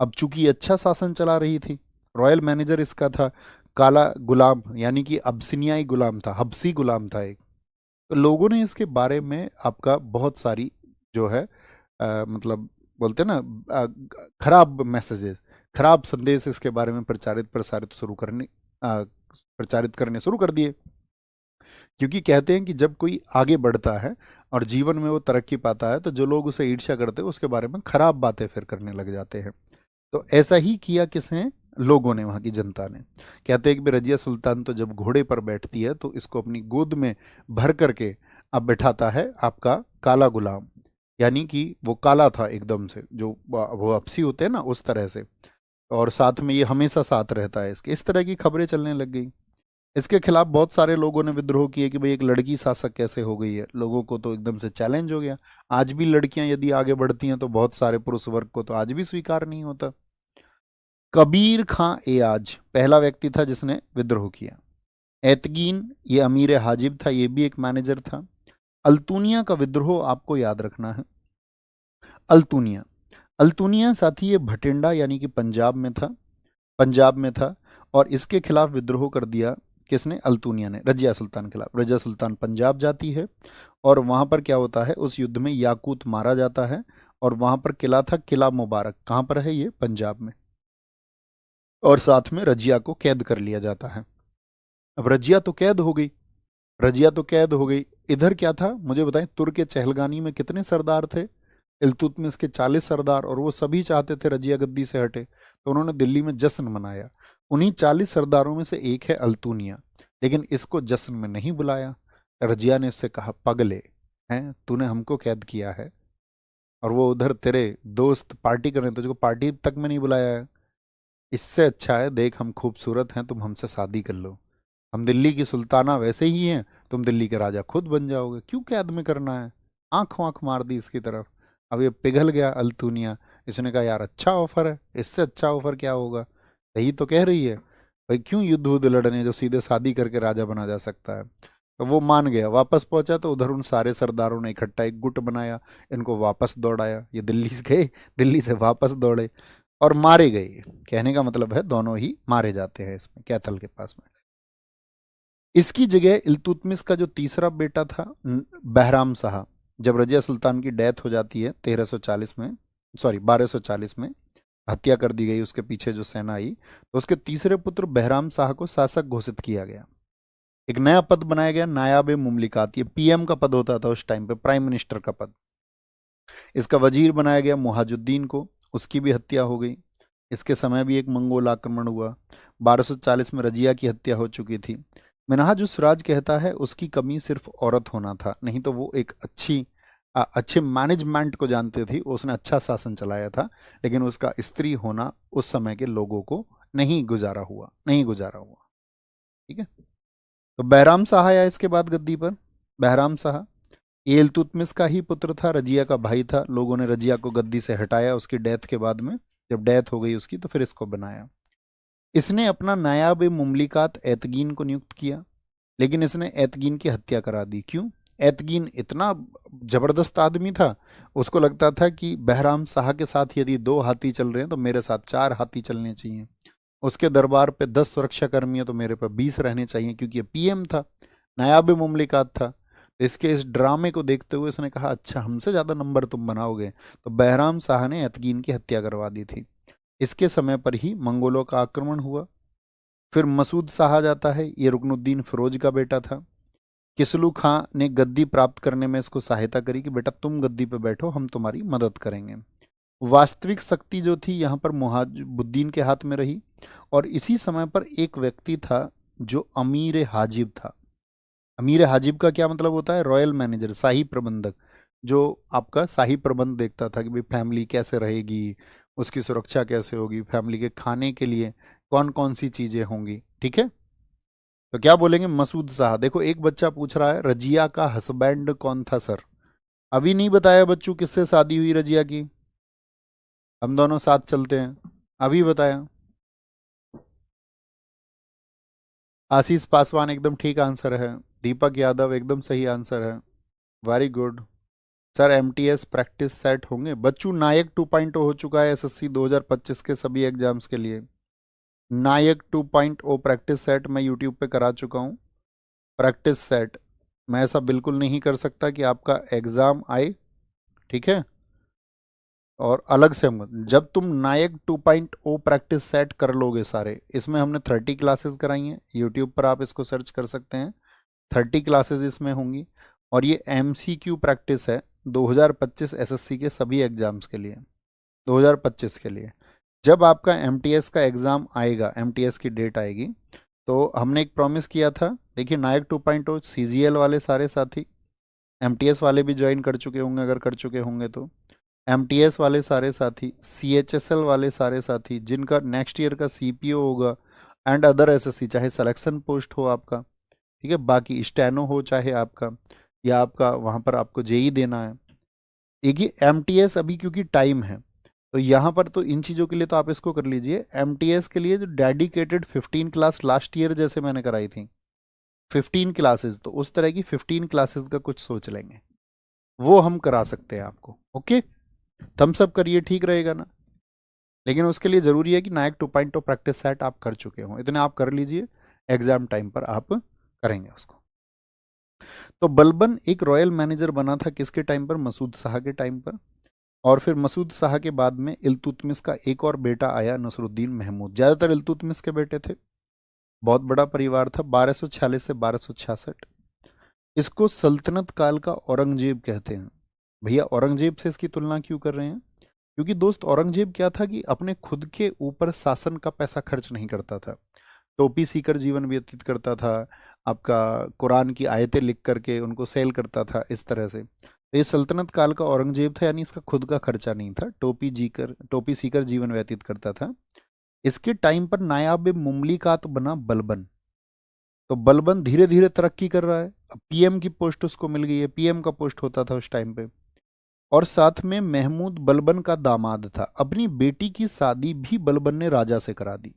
अब चूंकि अच्छा शासन चला रही थी, रॉयल मैनेजर इसका था काला गुलाम, यानी कि अब्सिनियाई गुलाम था, हब्सी गुलाम था एक। तो लोगों ने इसके बारे में आपका बहुत सारी जो है मतलब बोलते हैं ना, खराब मैसेजेस, खराब संदेश इसके बारे में प्रचारित करने शुरू कर दिए। क्योंकि कहते हैं कि जब कोई आगे बढ़ता है और जीवन में वो तरक्की पाता है तो जो लोग उसे ईर्ष्या करते हैं उसके बारे में खराब बातें फिर करने लग जाते हैं। तो ऐसा ही किया किसने? लोगों ने, वहां की जनता ने। कहते हैं कि भाई रजिया सुल्तान तो जब घोड़े पर बैठती है तो इसको अपनी गोद में भर करके अब बैठाता है आपका काला गुलाम, यानी कि वो काला था एकदम से, जो वो अपसी होते हैं ना उस तरह से। और साथ में ये हमेशा साथ रहता है इसके। इस तरह की खबरें चलने लग गई। इसके खिलाफ बहुत सारे लोगों ने विद्रोह किए कि भाई एक लड़की शासक कैसे हो गई है। लोगों को तो एकदम से चैलेंज हो गया। आज भी लड़कियां यदि आगे बढ़ती हैं तो बहुत सारे पुरुष वर्ग को तो आज भी स्वीकार नहीं होता। कबीर खां एयाज पहला व्यक्ति था जिसने विद्रोह किया। एतकीन, ये अमीर हाजिब था, ये भी एक मैनेजर था। अल्तुनिया का विद्रोह आपको याद रखना है। अल्तुनिया, अल्तुनिया साथी ये भटिंडा यानी कि पंजाब में था, पंजाब में था। और इसके खिलाफ विद्रोह कर दिया किसने? अल्तुनिया ने, रजिया सुल्तान के खिलाफ। रजिया सुल्तान पंजाब जाती है और वहां पर क्या होता है, उस युद्ध में याकूत मारा जाता है। और वहां पर किला था, किला मुबारक। कहां पर है ये? पंजाब में। और साथ में रजिया को कैद कर लिया जाता है। अब रजिया तो कैद हो गई, रजिया तो कैद हो गई। इधर क्या था मुझे बताएं, तुर्क के चहलगानी में कितने सरदार थे? इल्तुतमिश के 40 सरदार, और वो सभी चाहते थे रजिया गद्दी से हटे। तो उन्होंने दिल्ली में जश्न मनाया। उन्हीं 40 सरदारों में से एक है अल्तुनिया, लेकिन इसको जश्न में नहीं बुलाया। रजिया ने इससे कहा, पगले हैं, तूने हमको कैद किया है और वो उधर तेरे दोस्त पार्टी कर रहे हैं, तुझको पार्टी तक में नहीं बुलाया है। इससे अच्छा है, देख हम खूबसूरत हैं, तुम हमसे शादी कर लो, हम दिल्ली की सुल्ताना वैसे ही हैं, तुम दिल्ली के राजा खुद बन जाओगे, क्यों कैद में करना है। आंख वाँख मार दी इसकी तरफ। अब ये पिघल गया अल्तुनिया। इसने कहा यार अच्छा ऑफर है, इससे अच्छा ऑफर क्या होगा। यही तो कह रही है भाई, क्यों युद्ध वुद्ध लड़ने, जो सीधे शादी करके राजा बना जा सकता है। तो वो मान गया। वापस पहुंचा तो उधर उन सारे सरदारों ने इकट्ठा एक गुट बनाया, इनको वापस दौड़ाया। ये दिल्ली से गए, दिल्ली से वापस दौड़े और मारे गए। कहने का मतलब है दोनों ही मारे जाते हैं इसमें, कैथल के पास में। इसकी जगह इल्तुतमिश का जो तीसरा बेटा था बहराम शाह, जब रजिया सुल्तान की डेथ हो जाती है 1340 में, सॉरी 1240 में, हत्या कर दी गई उसके पीछे जो सेना आई, तो उसके तीसरे पुत्र बहराम शाह को शासक घोषित किया गया। एक नया पद बनाया गया, नायाब मुमलिकात। ये पीएम का पद होता था उस टाइम पे, प्राइम मिनिस्टर का पद। इसका वजीर बनाया गया मुहाजुद्दीन को, उसकी भी हत्या हो गई। इसके समय भी एक मंगोल आक्रमण हुआ। 1240 में रजिया की हत्या हो चुकी थी। मिनहाज उस राज कहता है उसकी कमी सिर्फ औरत होना था, नहीं तो वो एक अच्छे मैनेजमेंट को जानते थी, उसने अच्छा शासन चलाया था। लेकिन उसका स्त्री होना उस समय के लोगों को नहीं गुजारा हुआ, नहीं गुजारा हुआ। ठीक है। तो बहराम शाह आया इसके बाद गद्दी पर। बहराम शाह ये इल्तुतमिश का ही पुत्र था, रजिया का भाई था। लोगों ने रजिया को गद्दी से हटाया उसकी डेथ के बाद में। जब डेथ हो गई उसकी तो फिर इसको बनाया। इसने अपना नायाब मुमलिकात एतगीन को नियुक्त किया, लेकिन इसने एतगीन की हत्या करा दी। क्यों? एतगीन इतना जबरदस्त आदमी था, उसको लगता था कि बहराम शाह के साथ यदि 2 हाथी चल रहे हैं तो मेरे साथ 4 हाथी चलने चाहिए। उसके दरबार पे 10 सुरक्षाकर्मी है तो मेरे पे 20 रहने चाहिए, क्योंकि ये पीएम था, नायाब मुमलिकात था। इसके इस ड्रामे को देखते हुए इसने कहा अच्छा हमसे ज़्यादा नंबर तुम बनाओगे, तो बहराम शाह ने एतगीन की हत्या करवा दी थी। इसके समय पर ही मंगोलों का आक्रमण हुआ। फिर मसूद शाह आ जाता है, ये रुकनुद्दीन फिरोज का बेटा था। किसलू खां ने गद्दी प्राप्त करने में इसको सहायता करी कि बेटा तुम गद्दी पे बैठो, हम तुम्हारी मदद करेंगे। वास्तविक शक्ति जो थी यहाँ पर मुहाजिबुद्दीन के हाथ में रही। और इसी समय पर एक व्यक्ति था जो अमीर हाजिब था। अमीर हाजिब का क्या मतलब होता है? रॉयल मैनेजर, शाही प्रबंधक, जो आपका शाही प्रबंध देखता था कि भाई फैमिली कैसे रहेगी, उसकी सुरक्षा कैसे होगी, फैमिली के खाने के लिए कौन कौन सी चीजें होंगी। ठीक है। तो क्या बोलेंगे? मसूद शाह। देखो एक बच्चा पूछ रहा है रजिया का हस्बैंड कौन था सर? अभी नहीं बताया बच्चों किससे शादी हुई रजिया की। हम दोनों साथ चलते हैं। अभी बताया। आशीष पासवान एकदम ठीक आंसर है। दीपक यादव एकदम सही आंसर है। Very good sir. MTS practice set होंगे बच्चों। नायक 2.0 हो चुका है एसएससी 2025 के सभी एग्जाम्स के लिए। नायक 2.0 प्रैक्टिस सेट मैं यूट्यूब पे करा चुका हूँ। प्रैक्टिस सेट मैं ऐसा बिल्कुल नहीं कर सकता कि आपका एग्ज़ाम आए, ठीक है, और अलग से हम जब तुम नायक 2.0 प्रैक्टिस सेट कर लोगे सारे, इसमें हमने 30 क्लासेस कराई हैं। यूट्यूब पर आप इसको सर्च कर सकते हैं। 30 क्लासेस इसमें होंगी। और ये एमसीक्यू प्रैक्टिस है 2025 एसएससी के सभी एग्जाम्स के लिए। 2025 के लिए जब आपका एमटीएस का एग्ज़ाम आएगा, एमटीएस की डेट आएगी, तो हमने एक प्रॉमिस किया था। देखिए नायक 2.0 सीजीएल वाले सारे साथी, एमटीएस वाले भी ज्वाइन कर चुके होंगे, अगर कर चुके होंगे तो एमटीएस वाले सारे साथी, सीएचएसएल वाले सारे साथी जिनका नेक्स्ट ईयर का सीपीओ होगा, एंड अदर एसएससी, चाहे सिलेक्शन पोस्ट हो आपका, ठीक है, बाकी स्टेनो हो चाहे आपका, या आपका वहाँ पर आपको जेई देना है। एक ही एमटीएस अभी क्योंकि टाइम है, तो यहाँ पर तो इन चीज़ों के लिए तो आप इसको कर लीजिए। एमटीएस के लिए जो डेडिकेटेड 15 क्लास लास्ट ईयर जैसे मैंने कराई थी 15 क्लासेस, तो उस तरह की 15 क्लासेस का कुछ सोच लेंगे, वो हम करा सकते हैं आपको। ओके, थम्स अप करिए, ठीक रहेगा ना? लेकिन उसके लिए ज़रूरी है कि नायक 2.0 प्रैक्टिस सेट आप कर चुके हों। इतने आप कर लीजिए, एग्जाम टाइम पर आप करेंगे उसको। तो बलबन एक रॉयल मैनेजर बना था किसके टाइम पर? मसूद शाह के टाइम पर। और फिर मसूद शाह के बाद में इल्तुतमिश का एक और बेटा आया, नसरुद्दीन महमूद। ज़्यादातर इल्तुतमिश के बेटे थे। बहुत बड़ा परिवार था। 1246 से 1266। इसको सल्तनत काल का औरंगजेब कहते हैं। भैया औरंगजेब से इसकी तुलना क्यों कर रहे हैं? क्योंकि दोस्त औरंगजेब क्या था कि अपने खुद के ऊपर शासन का पैसा खर्च नहीं करता था। टोपी सीकर जीवन व्यतीत करता था। आपका कुरान की आयतें लिख करके उनको सेल करता था, इस तरह से। तो ये सल्तनत काल का औरंगजेब था, यानी इसका खुद का खर्चा नहीं था। टोपी सीकर जीवन व्यतीत करता था। इसके टाइम पर नायाब मुमलिकात बना बलबन। तो बलबन धीरे धीरे तरक्की कर रहा है। अब पीएम की पोस्ट उसको मिल गई है, पीएम का पोस्ट होता था उस टाइम पे। और साथ में महमूद बलबन का दामाद था। अपनी बेटी की शादी भी बलबन ने राजा से करा दी।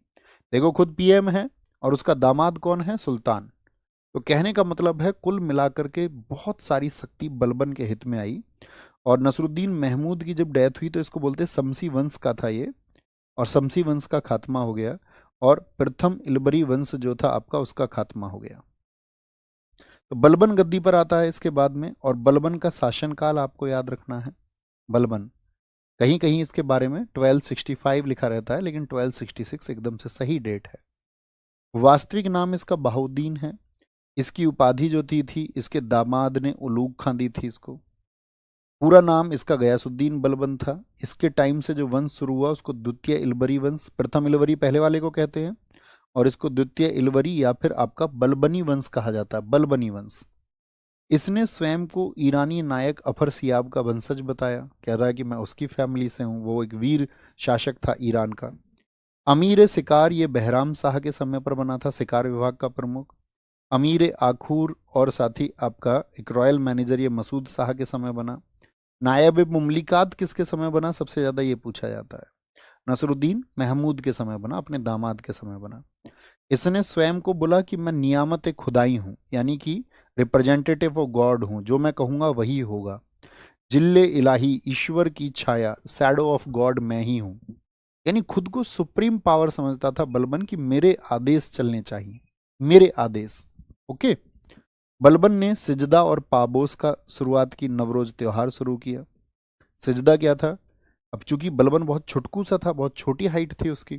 देखो खुद पीएम है और उसका दामाद कौन है? सुल्तान। तो कहने का मतलब है कुल मिलाकर के बहुत सारी शक्ति बलबन के हित में आई। और नसरुद्दीन महमूद की जब डेथ हुई तो इसको बोलते शमसी वंश का था ये, और शमसी वंश का खात्मा हो गया। और प्रथम इलबरी वंश जो था आपका, उसका खात्मा हो गया। तो बलबन गद्दी पर आता है इसके बाद में। और बलबन का शासनकाल आपको याद रखना है। बलबन कहीं कहीं इसके बारे में 1265 लिखा रहता है, लेकिन 1266 एकदम से सही डेट है। वास्तविक नाम इसका बहाउद्दीन है। इसकी उपाधि जो थी इसके दामाद ने उलूग खां दी थी इसको। पूरा नाम इसका गयासुद्दीन बलबन था। इसके टाइम से जो वंश शुरू हुआ उसको द्वितीय इलबरी वंश, प्रथम इलबरी पहले वाले को कहते हैं, और इसको द्वितीय इलबरी या फिर आपका बलबनी वंश कहा जाता है। बलबनी वंश। इसने स्वयं को ईरानी नायक अफर सियाब का वंशज बताया, कह रहा है कि मैं उसकी फैमिली से हूँ। वो एक वीर शासक था ईरान का। अमीर शिकार ये बहराम शाह के समय पर बना था, शिकार विभाग का प्रमुख। अमीर आखूर और साथी आपका एक रॉयल मैनेजर, ये मसूद शाह के समय बना। नायब मुमलिकात किसके समय बना, सबसे ज्यादा ये पूछा जाता है। नसरुद्दीन महमूद के समय बना, अपने दामाद के समय बना। इसने स्वयं को बोला कि मैं नियामत खुदाई हूँ, यानी कि रिप्रेजेंटेटिव ऑफ गॉड हूँ, जो मैं कहूँगा वही होगा। जिल्ले इलाही, ईश्वर की छाया, शैडो ऑफ गॉड मैं ही हूँ। यानी खुद को सुप्रीम पावर समझता था बलबन की मेरे आदेश चलने चाहिए, मेरे आदेश। ओके। बलबन ने सिजदा और पाबोस का शुरुआत की, नवरोज त्योहार शुरू किया। सिजदा क्या था? अब चूंकि बलबन बहुत छुटकू सा था, बहुत छोटी हाइट थी उसकी,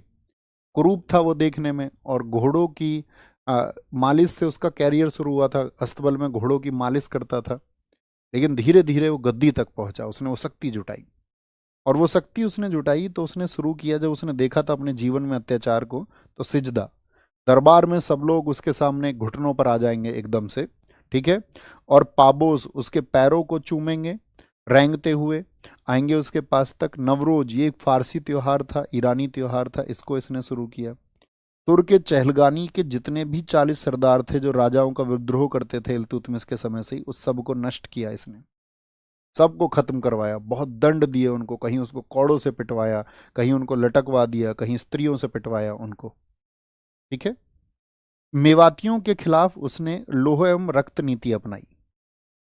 कुरूप था वो देखने में, और घोड़ों की मालिश से उसका कैरियर शुरू हुआ था, अस्तबल में घोड़ों की मालिश करता था। लेकिन धीरे धीरे वो गद्दी तक पहुंचा, उसने वो शक्ति जुटाई। और वो शक्ति उसने जुटाई तो उसने शुरू किया, जब उसने देखा था अपने जीवन में अत्याचार को, तो सिजदा। दरबार में सब लोग उसके सामने घुटनों पर आ जाएंगे एकदम से, ठीक है। और पाबोस उसके पैरों को चूमेंगे, रेंगते हुए आएंगे उसके पास तक। नवरोज ये एक फारसी त्योहार था, ईरानी त्योहार था, इसको इसने शुरू किया। तुर्क के चहलगानी के जितने भी 40 सरदार थे जो राजाओं का विद्रोह करते थे इल्तुतमिश के समय से ही, उस सब को नष्ट किया इसने, सबको खत्म करवाया। बहुत दंड दिए उनको, कहीं उसको कौड़ों से पिटवाया, कहीं उनको लटकवा दिया, कहीं स्त्रियों से पिटवाया उनको, ठीक है। मेवातियों के खिलाफ उसने लोह एवं रक्त नीति अपनाई।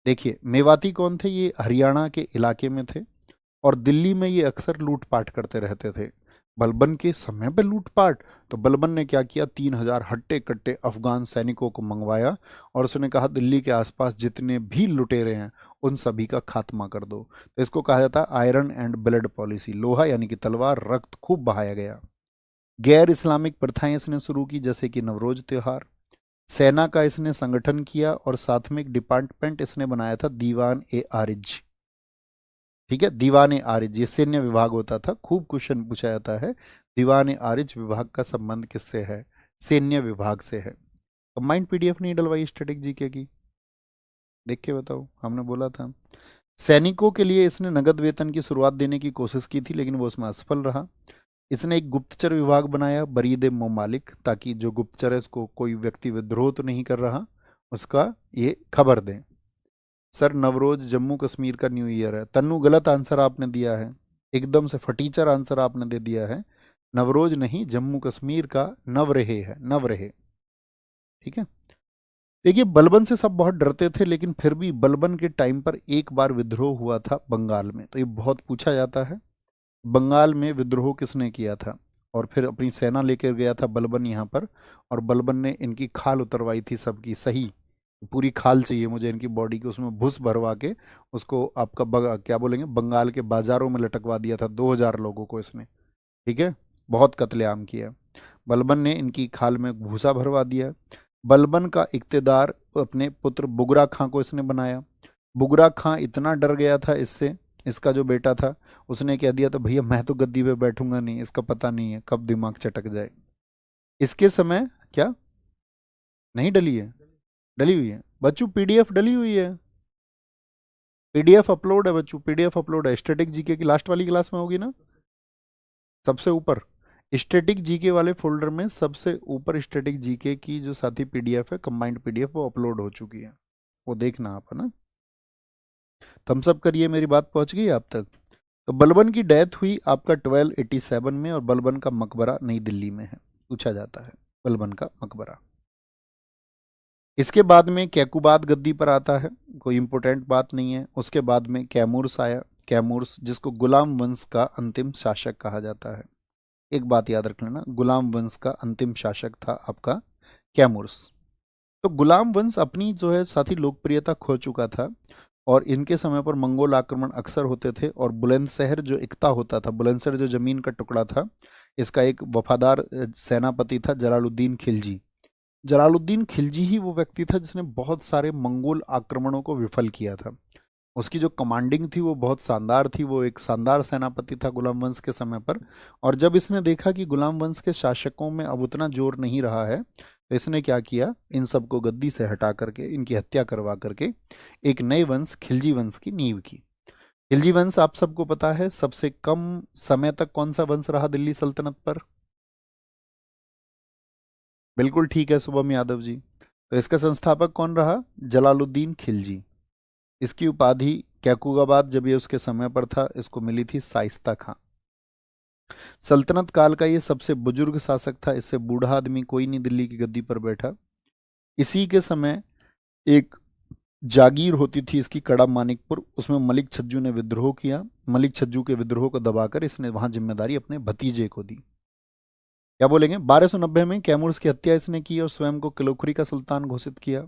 देखिए मेवाती कौन थे, ये हरियाणा के इलाके में थे, और दिल्ली में ये अक्सर लूटपाट करते रहते थे। बलबन के समय पे लूटपाट, तो बलबन ने क्या किया, 3,000 हट्टे कट्टे अफगान सैनिकों को मंगवाया, और उसने कहा दिल्ली के आसपास जितने भी लुटेरे हैं उन सभी का खात्मा कर दो। तो इसको कहा जाता है आयरन एंड ब्लड पॉलिसी, लोहा यानी कि तलवार, रक्त खूब बहाया गया। गैर इस्लामिक प्रथाएं इसने शुरू की, जैसे कि नवरोज त्योहार। सेना का इसने संगठन किया, और साथ में एक डिपार्टमेंट इसने बनाया था, दीवान ए आरिज, ठीक है। दीवान ए आरिज ये सैन्य विभाग होता था, खूब क्वेश्चन पूछा जाता है। दीवान ए आरिज विभाग का संबंध किससे है? सैन्य विभाग से है। कंबाइंड पीडीएफ नहीं डलवाई स्टैटिक जीके की, देख के बताओ, हमने बोला था। सैनिकों के लिए इसने नगद वेतन की शुरुआत देने की कोशिश की थी, लेकिन वो उसमें असफल रहा। इसने एक गुप्तचर विभाग बनाया, बरीद मोमालिक, ताकि जो गुप्तचर है उसको कोई व्यक्ति विद्रोह तो नहीं कर रहा, उसका ये खबर दें। सर नवरोज जम्मू कश्मीर का न्यू ईयर है। तन्नू गलत आंसर आपने दिया है, एकदम से फटीचर आंसर आपने दे दिया है। नवरोज नहीं, जम्मू कश्मीर का नवरेह है, नवरेह, ठीक है। देखिए बलबन से सब बहुत डरते थे, लेकिन फिर भी बलबन के टाइम पर एक बार विद्रोह हुआ था बंगाल में, तो ये बहुत पूछा जाता है, बंगाल में विद्रोह किसने किया था। और फिर अपनी सेना लेकर गया था बलबन यहाँ पर, और बलबन ने इनकी खाल उतरवाई थी सबकी, सही पूरी खाल चाहिए मुझे इनकी बॉडी की, उसमें भूस भरवा के उसको आपका क्या बोलेंगे, बंगाल के बाजारों में लटकवा दिया था 2,000 लोगों को इसने, ठीक है। बहुत कत्लेआम किया। बलबन ने इनकी खाल में भूसा भरवा दिया। बलबन का इक्तेदार अपने पुत्र बुगरा खां को इसने बनाया। बुगरा खां इतना डर गया था इससे, इसका जो बेटा था, उसने कह दिया था भैया मैं तो गद्दी पे बैठूंगा नहीं, इसका पता नहीं है कब दिमाग चटक जाए। इसके समय क्या नहीं डली है? डली हुई है बच्चों, पीडीएफ डली हुई है, पीडीएफ अपलोड है बच्चों, पीडीएफ अपलोड है। स्टैटिक जीके की लास्ट वाली क्लास में होगी ना, सबसे ऊपर स्टैटिक जीके वाले फोल्डर में सबसे ऊपर स्टैटिक जीके की जो साथी पीडीएफ है, कंबाइंड पीडीएफ, वो अपलोड हो चुकी है, वो देखना आप, है ना। थम्सअप करिए, मेरी बात पहुंच गई आप तक। तो बलबन की डेथ हुई आपका 1287 में, और बलबन का मकबरा नई दिल्ली में है, पूछा जाता है बलबन का मकबरा। इसके बाद में कैकुबाद गद्दी पर आता है, कोई इंपोर्टेंट बात नहीं है। उसके बाद में कैमूर्स आया, कैमूर्स जिसको गुलाम वंश का अंतिम शासक कहा जाता है। एक बात याद रख लेना, गुलाम वंश का अंतिम शासक था आपका कैमूर्स। तो गुलाम वंश अपनी जो है साथी लोकप्रियता खो चुका था, और इनके समय पर मंगोल आक्रमण अक्सर होते थे, और बुलंदशहर जो इक्ता होता था, बुलंदशहर जो जमीन का टुकड़ा था, इसका एक वफादार सेनापति था जलालुद्दीन खिलजी। जलालुद्दीन खिलजी ही वो व्यक्ति था जिसने बहुत सारे मंगोल आक्रमणों को विफल किया था। उसकी जो कमांडिंग थी वो बहुत शानदार थी, वो एक शानदार सेनापति था गुलाम वंश के समय पर। और जब इसने देखा कि गुलाम वंश के शासकों में अब उतना जोर नहीं रहा है, तो इसने क्या किया, इन सबको गद्दी से हटा करके, इनकी हत्या करवा करके एक नए वंश खिलजी वंश की नींव की। खिलजी वंश आप सबको पता है सबसे कम समय तक कौन सा वंश रहा दिल्ली सल्तनत पर? बिल्कुल ठीक है शुभम यादव जी। तो इसका संस्थापक कौन रहा? जलालुद्दीन खिलजी। इसकी उपाधि कैकुबाबाद, जब ये उसके समय पर था, इसको मिली थी शाइस्ता खां। सल्तनत काल का ये सबसे बुजुर्ग शासक था, इससे बूढ़ा आदमी कोई नहीं दिल्ली की गद्दी पर बैठा। इसी के समय एक जागीर होती थी इसकी कड़ा मानिकपुर, उसमें मलिक छज्जू ने विद्रोह किया। मलिक छज्जू के विद्रोह को दबाकर इसने वहां जिम्मेदारी अपने भतीजे को दी। क्या बोलेंगे? 1290 में कैमूर्स की हत्या इसने की और स्वयं को किलोखुरी का सुल्तान घोषित किया।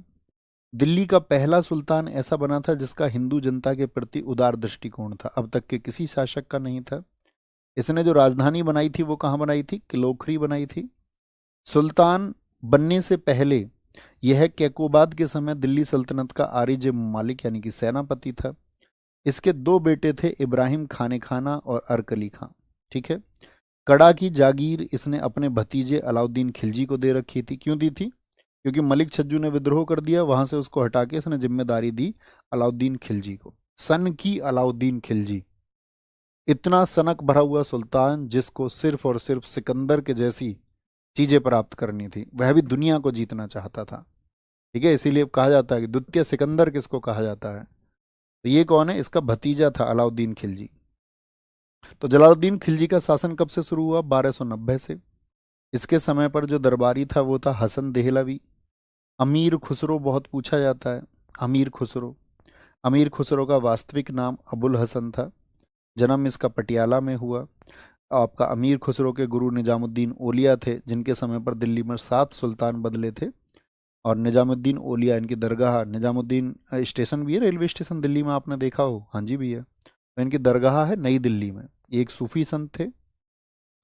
दिल्ली का पहला सुल्तान ऐसा बना था जिसका हिंदू जनता के प्रति उदार दृष्टिकोण था, अब तक के किसी शासक का नहीं था। इसने जो राजधानी बनाई थी वो कहाँ बनाई थी? किलोखुरी बनाई थी। सुल्तान बनने से पहले यह कैकोबाद के समय दिल्ली सल्तनत का आरिज मालिक यानी कि सेनापति था। इसके दो बेटे थे, इब्राहिम खाने खाना और अरकली खां। ठीक है। कड़ा की जागीर इसने अपने भतीजे अलाउद्दीन खिलजी को दे रखी थी। क्यों दी थी? क्योंकि मलिक छज्जू ने विद्रोह कर दिया, वहां से उसको हटा के इसने जिम्मेदारी दी अलाउद्दीन खिलजी को। सन की अलाउद्दीन खिलजी, इतना सनक भरा हुआ सुल्तान जिसको सिर्फ और सिर्फ सिकंदर के जैसी चीजें प्राप्त करनी थी, वह भी दुनिया को जीतना चाहता था। ठीक है, इसीलिए कहा जाता है कि द्वितीय सिकंदर किसको कहा जाता है। तो ये कौन है? इसका भतीजा था अलाउद्दीन खिलजी। तो जलालुद्दीन खिलजी का शासन कब से शुरू हुआ? 1290 से। इसके समय पर जो दरबारी था वो था हसन देहलवी। अमीर खुसरो बहुत पूछा जाता है। अमीर खुसरो, अमीर खुसरो का वास्तविक नाम अबुल हसन था। जन्म इसका पटियाला में हुआ। आपका अमीर खुसरो के गुरु निजामुद्दीन ओलिया थे, जिनके समय पर दिल्ली में 7 सुल्तान बदले थे। और निजामुद्दीन ओलिया इनकी दरगाह, निजामुद्दीन स्टेशन भी है रेलवे स्टेशन दिल्ली में, आपने देखा हो। हाँ जी भैया। तो इनकी दरगाह है नई दिल्ली में। ये एक सूफी संत थे।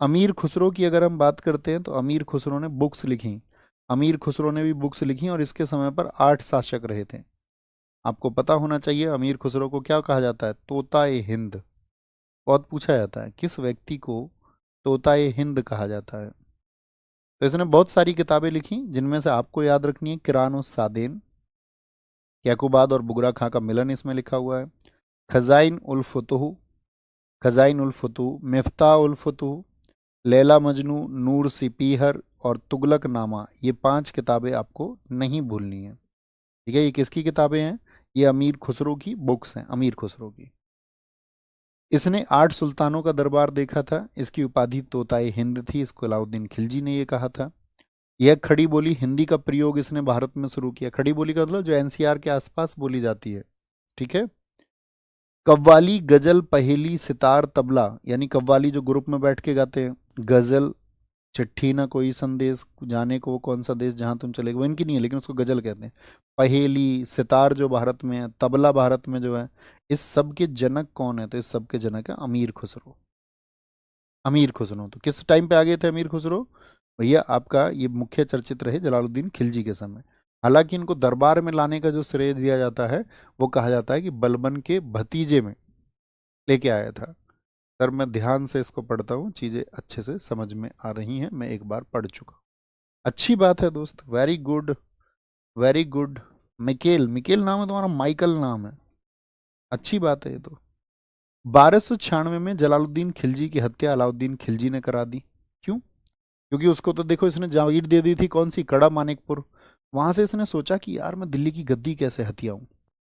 अमीर खुसरो की अगर हम बात करते हैं तो अमीर खुसरो ने बुक्स लिखी। अमीर खुसरो ने भी बुक्स लिखी और इसके समय पर 8 शासक रहे थे। आपको पता होना चाहिए अमीर खुसरो को क्या कहा जाता है? तोताए हिंद। बहुत पूछा जाता है किस व्यक्ति को तोताए हिंद कहा जाता है। तो इसने बहुत सारी किताबें लिखी, जिनमें से आपको याद रखनी है किरान सादेन, याकूबाद और बुगरा खां का मिलन इसमें लिखा हुआ है। खजाइन उल फुतूह, खजाइन उल फुतूह, मिफ्ता उल फुतूह, लैला मजनू, नूर सिपीहर और तुगलक नामा, ये 5 किताबें आपको नहीं भूलनी है। ठीक है, ये किसकी किताबें हैं? ये अमीर खुसरो की बुक्स हैं, अमीर खुसरो की। इसने 8 सुल्तानों का दरबार देखा था। इसकी उपाधि तोताए हिंद थी। इसको अलाउद्दीन खिलजी ने ये कहा था। यह खड़ी बोली हिंदी का प्रयोग इसने भारत में शुरू किया। खड़ी बोली का मतलब जो एनसीआर के आसपास बोली जाती है। ठीक है। कव्वाली, गजल, पहेली, सितार, तबला, यानी कव्वाली जो ग्रुप में बैठ के गाते हैं, गजल, चिट्ठी ना कोई संदेश, जाने को वो कौन सा देश जहां तुम चले गए, वो इनकी नहीं है लेकिन उसको गजल कहते हैं। पहेली, सितार जो भारत में है, तबला भारत में जो है, इस सब के जनक कौन है? तो इस सब के जनक है अमीर खुसरो। अमीर खुसरो तो किस टाइम पे आ गए थे अमीर खुसरो? भैया आपका ये मुख्य चर्चित रहे जलालुद्दीन खिलजी के समय। हालांकि इनको दरबार में लाने का जो श्रेय दिया जाता है वो कहा जाता है कि बलबन के भतीजे में लेके आया था। सर मैं ध्यान से इसको पढ़ता हूँ, चीज़ें अच्छे से समझ में आ रही हैं, मैं एक बार पढ़ चुका हूँ। अच्छी बात है दोस्त, very good, very good. Mikel, Mikel नाम है तुम्हारा, माइकल नाम है। अच्छी बात है ये तो। 1296 में जलालुद्दीन खिलजी की हत्या अलाउद्दीन खिलजी ने करा दी। क्यों? क्योंकि उसको तो देखो इसने जागीर दे दी थी कौन सी? कड़ा मानिकपुर। वहां से इसने सोचा कि यार मैं दिल्ली की गद्दी कैसे हथियाऊं।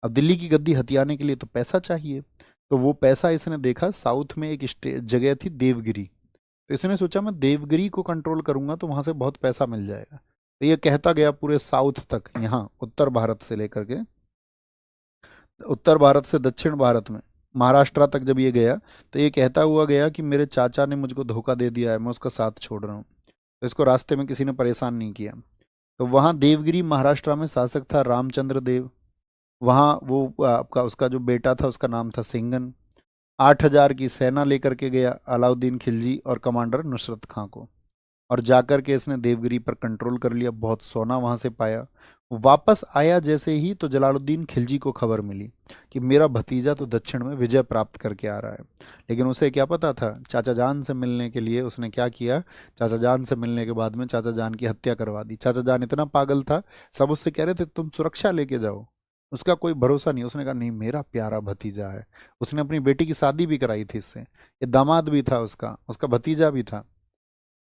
अब दिल्ली की गद्दी हथियाने के लिए तो पैसा चाहिए। तो वो पैसा इसने देखा साउथ में एक जगह थी देवगिरी। तो इसने सोचा मैं देवगिरी को कंट्रोल करूंगा तो वहां से बहुत पैसा मिल जाएगा। तो ये कहता गया पूरे साउथ तक, यहाँ उत्तर भारत से लेकर के, उत्तर भारत से दक्षिण भारत में महाराष्ट्र तक जब ये गया तो ये कहता हुआ गया कि मेरे चाचा ने मुझको धोखा दे दिया है, मैं उसका साथ छोड़ रहा हूँ। तो इसको रास्ते में किसी ने परेशान नहीं किया। तो वहाँ देवगिरी महाराष्ट्र में शासक था रामचंद्र देव। वहाँ वो आपका उसका जो बेटा था उसका नाम था सिंगन। 8,000 की सेना लेकर के गया अलाउद्दीन खिलजी और कमांडर नुसरत खां को, और जाकर के इसने देवगिरी पर कंट्रोल कर लिया। बहुत सोना वहां से पाया। वापस आया जैसे ही तो जलालुद्दीन खिलजी को खबर मिली कि मेरा भतीजा तो दक्षिण में विजय प्राप्त करके आ रहा है। लेकिन उसे क्या पता था, चाचा जान से मिलने के लिए उसने क्या किया? चाचा जान से मिलने के बाद में चाचा जान की हत्या करवा दी। चाचा जान इतना पागल था, सब उससे कह रहे थे तुम सुरक्षा लेके जाओ, उसका कोई भरोसा नहीं। उसने कहा नहीं, मेरा प्यारा भतीजा है। उसने अपनी बेटी की शादी भी कराई थी इससे। ये दामाद भी था उसका, उसका भतीजा भी था।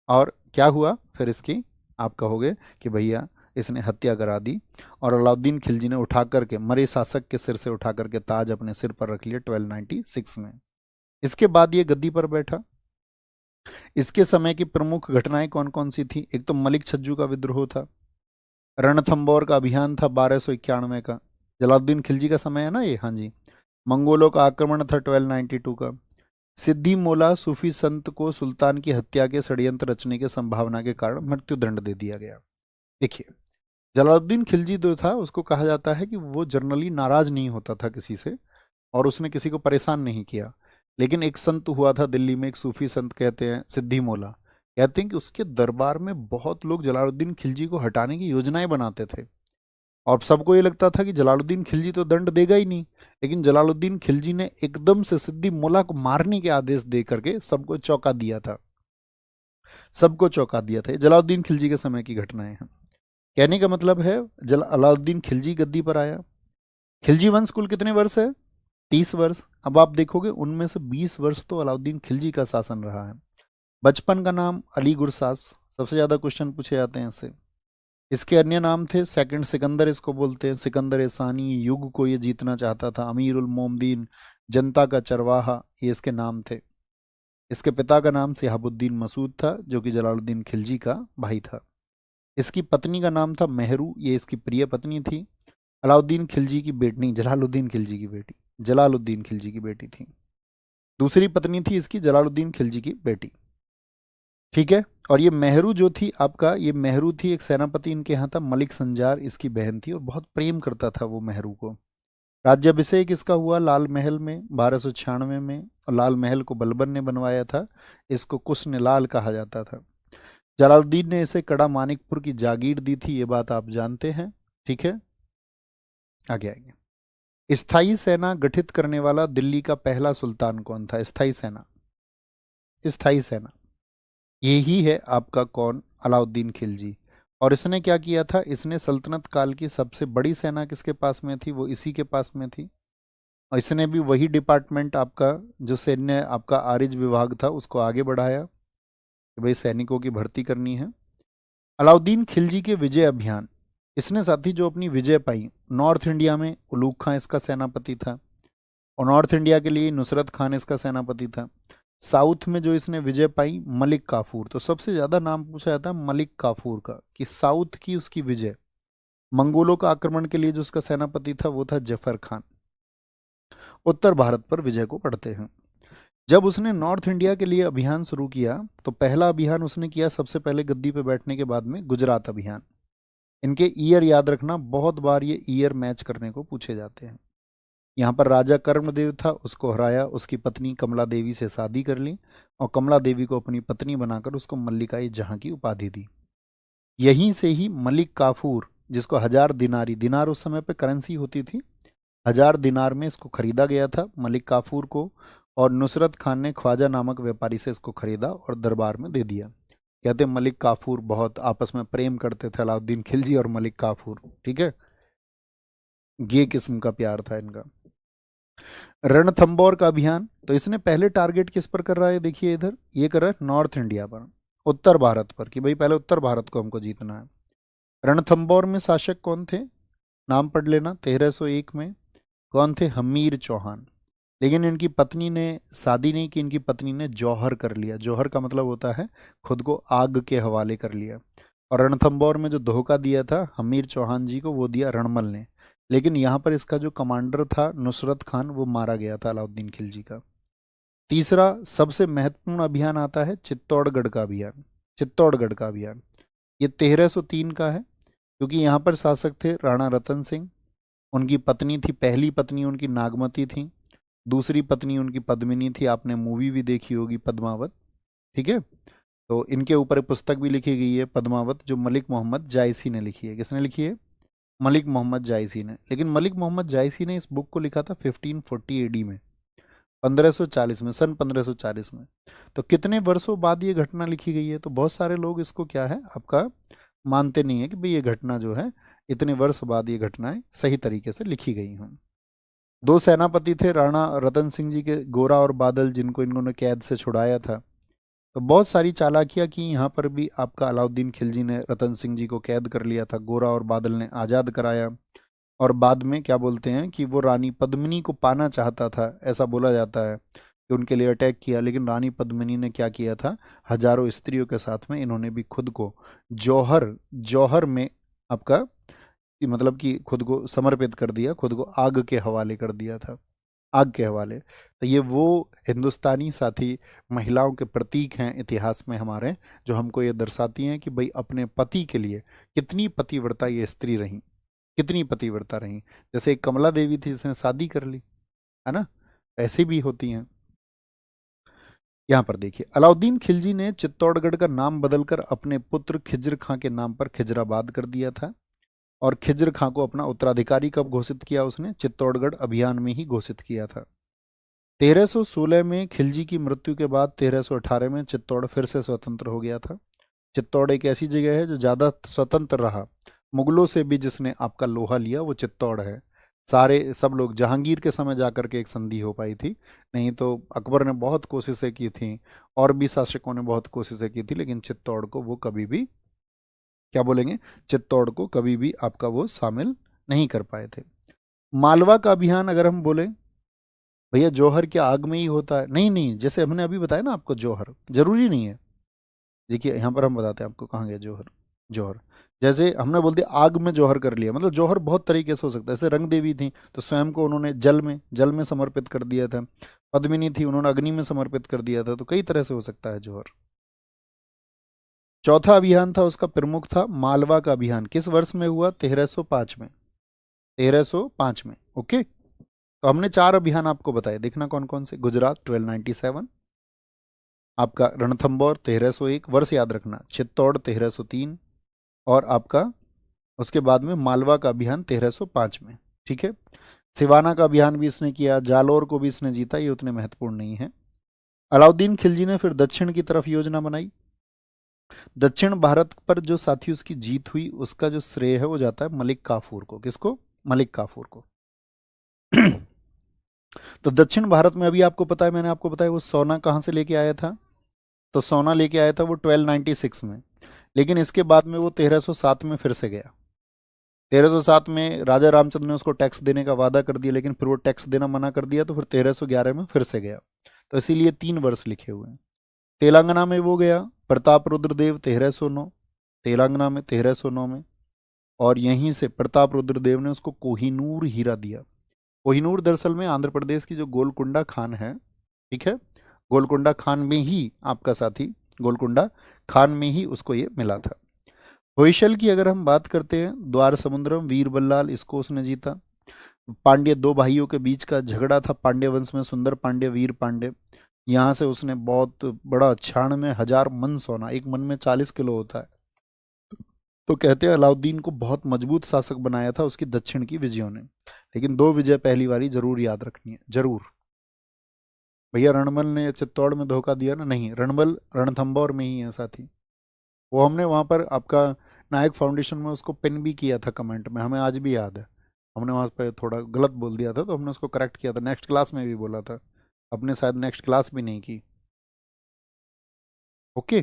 और क्या हुआ फिर इसकी? आप कहोगे कि भैया इसने हत्या करा दी, और अलाउद्दीन खिलजी ने उठा करके मरे शासक के सिर से उठा करके ताज अपने सिर पर रख लिया 1296 में। इसके बाद ये गद्दी पर बैठा। इसके समय की प्रमुख घटनाएं कौन कौन सी थी? एक तो मलिक छज्जू का विद्रोह था, रणथंबोर का अभियान था 1291 का, जलालुद्दीन खिलजी का समय है ना ये, हाँ जी। मंगोलों का आक्रमण था 1292 का। सिद्दी मोला सूफी संत को सुल्तान की हत्या के षड्यंत्र रचने की संभावना के कारण मृत्युदंड दे दिया गया। देखिए, जलालुद्दीन खिलजी जो था उसको कहा जाता है कि वो जनरली नाराज नहीं होता था किसी से, और उसने किसी को परेशान नहीं किया। लेकिन एक संत हुआ था दिल्ली में, एक सूफी संत कहते हैं सिद्धी मोला, कहते हैं कि उसके दरबार में बहुत लोग जलालुद्दीन खिलजी को हटाने की योजनाएं बनाते थे, और सबको ये लगता था कि जलालुद्दीन खिलजी तो दंड देगा ही नहीं। लेकिन जलालुद्दीन खिलजी ने एकदम से सिद्दी मोला को मारने के आदेश दे करके सबको चौंका दिया था, सबको चौंका दिया था। ये जलालुद्दीन खिलजी के समय की घटनाएं हैं। कहने का मतलब है जल अलाउद्दीन खिलजी गद्दी पर आया। खिलजी वंश कुल कितने वर्ष है? 30 वर्ष। अब आप देखोगे उनमें से 20 वर्ष तो अलाउद्दीन खिलजी का शासन रहा है। बचपन का नाम अली गुरसास, सबसे ज्यादा क्वेश्चन पूछे जाते हैं इससे। इसके अन्य नाम थे, सेकंड सिकंदर इसको बोलते हैं, सिकंदर ए युग को ये जीतना चाहता था, अमीर उल मोमदीन, जनता का चरवाहा, ये इसके नाम थे। इसके पिता का नाम सिहाबुद्दीन मसूद था, जो कि जलालुद्दीन खिलजी का भाई था। इसकी पत्नी का नाम था मेहरू, ये इसकी प्रिय पत्नी थी। अलाउद्दीन खिलजी की बेटी नहीं, जलालुद्दीन खिलजी की बेटी, जलालुद्दीन खिलजी की बेटी थी। दूसरी पत्नी थी इसकी जलालुद्दीन खिलजी की बेटी, ठीक है। और ये मेहरू जो थी आपका, ये मेहरू थी एक सेनापति इनके यहाँ था, मलिक संजार इसकी बहन थी, और बहुत प्रेम करता था वो मेहरू को। राज्याभिषेक इसका हुआ लाल महल में 1296 में, और लाल महल को बलबन ने बनवाया था। इसको कुशन लाल कहा जाता था। जलालुद्दीन ने इसे कड़ा मानिकपुर की जागीर दी थी, ये बात आप जानते हैं, ठीक है। आगे आएंगे। स्थायी सेना गठित करने वाला दिल्ली का पहला सुल्तान कौन था? स्थायी सेना, स्थायी सेना यही है आपका कौन? अलाउद्दीन खिलजी। और इसने क्या किया था? इसने सल्तनत काल की सबसे बड़ी सेना किसके पास में थी? वो इसी के पास में थी। और इसने भी वही डिपार्टमेंट आपका, जो सैन्य आपका आरिज विभाग था, उसको आगे बढ़ाया कि भाई सैनिकों की भर्ती करनी है। अलाउद्दीन खिलजी के विजय अभियान, इसने साथी जो अपनी विजय पाई नॉर्थ इंडिया में, उलूग खां इसका सेनापति था, और नॉर्थ इंडिया के लिए नुसरत खान इसका सेनापति था। साउथ में जो इसने विजय पाई मलिक काफूर, तो सबसे ज्यादा नाम पूछा जाता है मलिक काफूर का, कि साउथ की उसकी विजय। मंगोलों का आक्रमण के लिए जो उसका सेनापति था वो था जफर खान। उत्तर भारत पर विजय को पढ़ते हैं। जब उसने नॉर्थ इंडिया के लिए अभियान शुरू किया, तो पहला अभियान उसने किया सबसे पहले गद्दी पे बैठने के बाद में, गुजरात अभियान। इनके ईयर याद रखना, बहुत बार ये ईयर मैच करने को पूछे जाते हैं। यहाँ पर राजा कर्मदेव था, उसको हराया, उसकी पत्नी कमला देवी से शादी कर ली, और कमला देवी को अपनी पत्नी बनाकर उसको मल्लिका जहां की उपाधि दी। यहीं से ही मलिक काफूर, जिसको 1000 दिनारी, दिनार उस समय पे करेंसी होती थी, 1000 दिनार में इसको खरीदा गया था मलिक काफूर को, और नुसरत खान ने ख्वाजा नामक व्यापारी से इसको खरीदा और दरबार में दे दिया। कहते हैं मलिक काफूर बहुत आपस में प्रेम करते थे, अलाउद्दीन खिलजी और मलिक काफूर, ठीक है। ये किस्म का प्यार था इनका। रणथंबोर का अभियान, तो इसने पहले टारगेट किस पर कर रहा है? देखिए इधर ये कर रहा है नॉर्थ इंडिया पर, उत्तर भारत पर, कि भाई पहले उत्तर भारत को हमको जीतना है। रणथंबोर में शासक कौन थे? नाम पढ़ लेना। 1301 में कौन थे? हमीर चौहान। लेकिन इनकी पत्नी ने शादी नहीं की, इनकी पत्नी ने जौहर कर लिया। जौहर का मतलब होता है खुद को आग के हवाले कर लिया। और रणथंबोर में जो धोखा दिया था हमीर चौहान जी को, वो दिया रणमल ने। लेकिन यहाँ पर इसका जो कमांडर था नुसरत खान, वो मारा गया था अलाउद्दीन खिलजी का। तीसरा सबसे महत्वपूर्ण अभियान आता है चित्तौड़गढ़ का अभियान। चित्तौड़गढ़ का अभियान ये 1303 का है, क्योंकि यहाँ पर शासक थे राणा रतन सिंह। उनकी पत्नी थी, पहली पत्नी उनकी नागमती थी, दूसरी पत्नी उनकी पद्मिनी थी। आपने मूवी भी देखी होगी पद्मावत, ठीक है। तो इनके ऊपर एक पुस्तक भी लिखी गई है पद्मावत, जो मलिक मोहम्मद जायसी ने लिखी है। किसने लिखी है? मलिक मोहम्मद जायसी ने। लेकिन मलिक मोहम्मद जायसी ने इस बुक को लिखा था 1540 एडी में, 1540 में, सन 1540 में। तो कितने वर्षों बाद ये घटना लिखी गई है? तो बहुत सारे लोग इसको क्या है आपका मानते नहीं है कि भाई ये घटना जो है इतने वर्ष बाद ये घटनाएं सही तरीके से लिखी गई हों। दो सेनापति थे राणा रतन सिंह जी के, गोरा और बादल, जिनको इन्होंने कैद से छुड़ाया था। तो बहुत सारी चालाकियाँ की यहाँ पर भी। आपका अलाउद्दीन खिलजी ने रतन सिंह जी को कैद कर लिया था, गोरा और बादल ने आज़ाद कराया, और बाद में क्या बोलते हैं कि वो रानी पद्मिनी को पाना चाहता था, ऐसा बोला जाता है कि उनके लिए अटैक किया, लेकिन रानी पद्मिनी ने क्या किया था, हजारों स्त्रियों के साथ में इन्होंने भी खुद को जौहर जौहर में आपका कि मतलब कि खुद को समर्पित कर दिया, खुद को आग के हवाले कर दिया था, आग के हवाले। तो ये वो हिंदुस्तानी साथी महिलाओं के प्रतीक हैं इतिहास में हमारे, जो हमको ये दर्शाती हैं कि भाई अपने पति के लिए कितनी पतिव्रता ये स्त्री रहीं, कितनी पतिव्रता रहीं। जैसे एक कमला देवी थी, जिसने शादी कर ली, है ना, ऐसी भी होती हैं। यहाँ पर देखिए, अलाउद्दीन खिलजी ने चित्तौड़गढ़ का नाम बदलकर अपने पुत्र खिज्र खां के नाम पर खिजराबाद कर दिया था। और खिज्र खां को अपना उत्तराधिकारी कब घोषित किया उसने, चित्तौड़गढ़ अभियान में ही घोषित किया था। 1316 में खिलजी की मृत्यु के बाद 1318 में चित्तौड़ फिर से स्वतंत्र हो गया था। चित्तौड़ एक ऐसी जगह है जो ज़्यादा स्वतंत्र रहा, मुगलों से भी जिसने आपका लोहा लिया वो चित्तौड़ है। सारे सब लोग जहांगीर के समय जाकर के एक संधि हो पाई थी, नहीं तो अकबर ने बहुत कोशिशें की थी, और भी शासकों ने बहुत कोशिशें की थी, लेकिन चित्तौड़ को वो कभी भी क्या बोलेंगे, चित्तौड़ को कभी भी आपका वो शामिल नहीं कर पाए थे। मालवा का अभियान अगर हम बोले, भैया जौहर क्या आग में ही होता है? नहीं नहीं, जैसे हमने अभी बताया ना आपको, जौहर जरूरी नहीं है। देखिए यहाँ पर हम बताते हैं आपको कहाँ गया जौहर। जौहर जैसे हमने बोल दिया आग में जौहर कर लिया, मतलब जौहर बहुत तरीके से हो सकता है। जैसे रंग देवी थी तो स्वयं को उन्होंने जल में समर्पित कर दिया था। पद्मिनी थी, उन्होंने अग्नि में समर्पित कर दिया था। तो कई तरह से हो सकता है जौहर। चौथा अभियान था उसका प्रमुख था मालवा का अभियान। किस वर्ष में हुआ? 1305 में। 1305 में। ओके, तो हमने 4 अभियान आपको बताए, देखना कौन कौन से। गुजरात 1297, आपका रणथंबोर 1301, वर्ष याद रखना, चित्तौड़ 1303, और आपका उसके बाद में मालवा का अभियान 1305 में। ठीक है, सिवाना का अभियान भी इसने किया, जालोर को भी इसने जीता, ये उतने महत्वपूर्ण नहीं है। अलाउद्दीन खिलजी ने फिर दक्षिण की तरफ योजना बनाई। दक्षिण भारत पर जो साथी उसकी जीत हुई, उसका जो श्रेय है वो जाता है मलिक काफूर को। किसको? मलिक काफूर को। तो दक्षिण भारत में अभी आपको पता है, मैंने आपको बताया वो सोना कहाँ से लेके आया था, तो सोना लेके आया था वो 1296 में। लेकिन इसके बाद में वो 1307 में फिर से गया। 1307 में राजा रामचंद्र ने उसको टैक्स देने का वादा कर दिया, लेकिन फिर वो टैक्स देना मना कर दिया, तो फिर 1311 में फिर से गया। तो इसीलिए 3 वर्ष लिखे हुए हैं। तेलंगाना में वो गया, प्रताप रुद्र देव 1309, तेलंगाना में 1309 में। और यहीं से प्रताप रुद्र देव ने उसको कोहिनूर हीरा दिया। कोहिनूर दरअसल में आंध्र प्रदेश की जो गोलकुंडा खान है, ठीक है, गोलकुंडा खान में ही आपका साथी, गोलकुंडा खान में ही उसको ये मिला था। होयसल की अगर हम बात करते हैं, द्वार समुद्रम, वीर बल्लाल, इसको उसने जीता। पांड्य 2 भाइयों के बीच का झगड़ा था पांड्य वंश में, सुंदर पांड्य, वीर पांड्य। यहाँ से उसने बहुत बड़ा 96,000 मन सोना, एक मन में 40 किलो होता है। तो कहते हैं अलाउद्दीन को बहुत मजबूत शासक बनाया था उसकी दक्षिण की विजयों ने। लेकिन 2 विजय पहली वाली जरूर याद रखनी है, जरूर। भैया रणबल ने चित्तौड़ में धोखा दिया ना? नहीं, रणबल रणथंबोर में ही है साथी। वो हमने वहाँ पर आपका नायक फाउंडेशन में उसको पिन भी किया था कमेंट में, हमें आज भी याद है। हमने वहाँ पे थोड़ा गलत बोल दिया था, तो हमने उसको करेक्ट किया था, नेक्स्ट क्लास में भी बोला था। अपने शायद नेक्स्ट क्लास भी नहीं की। ओके,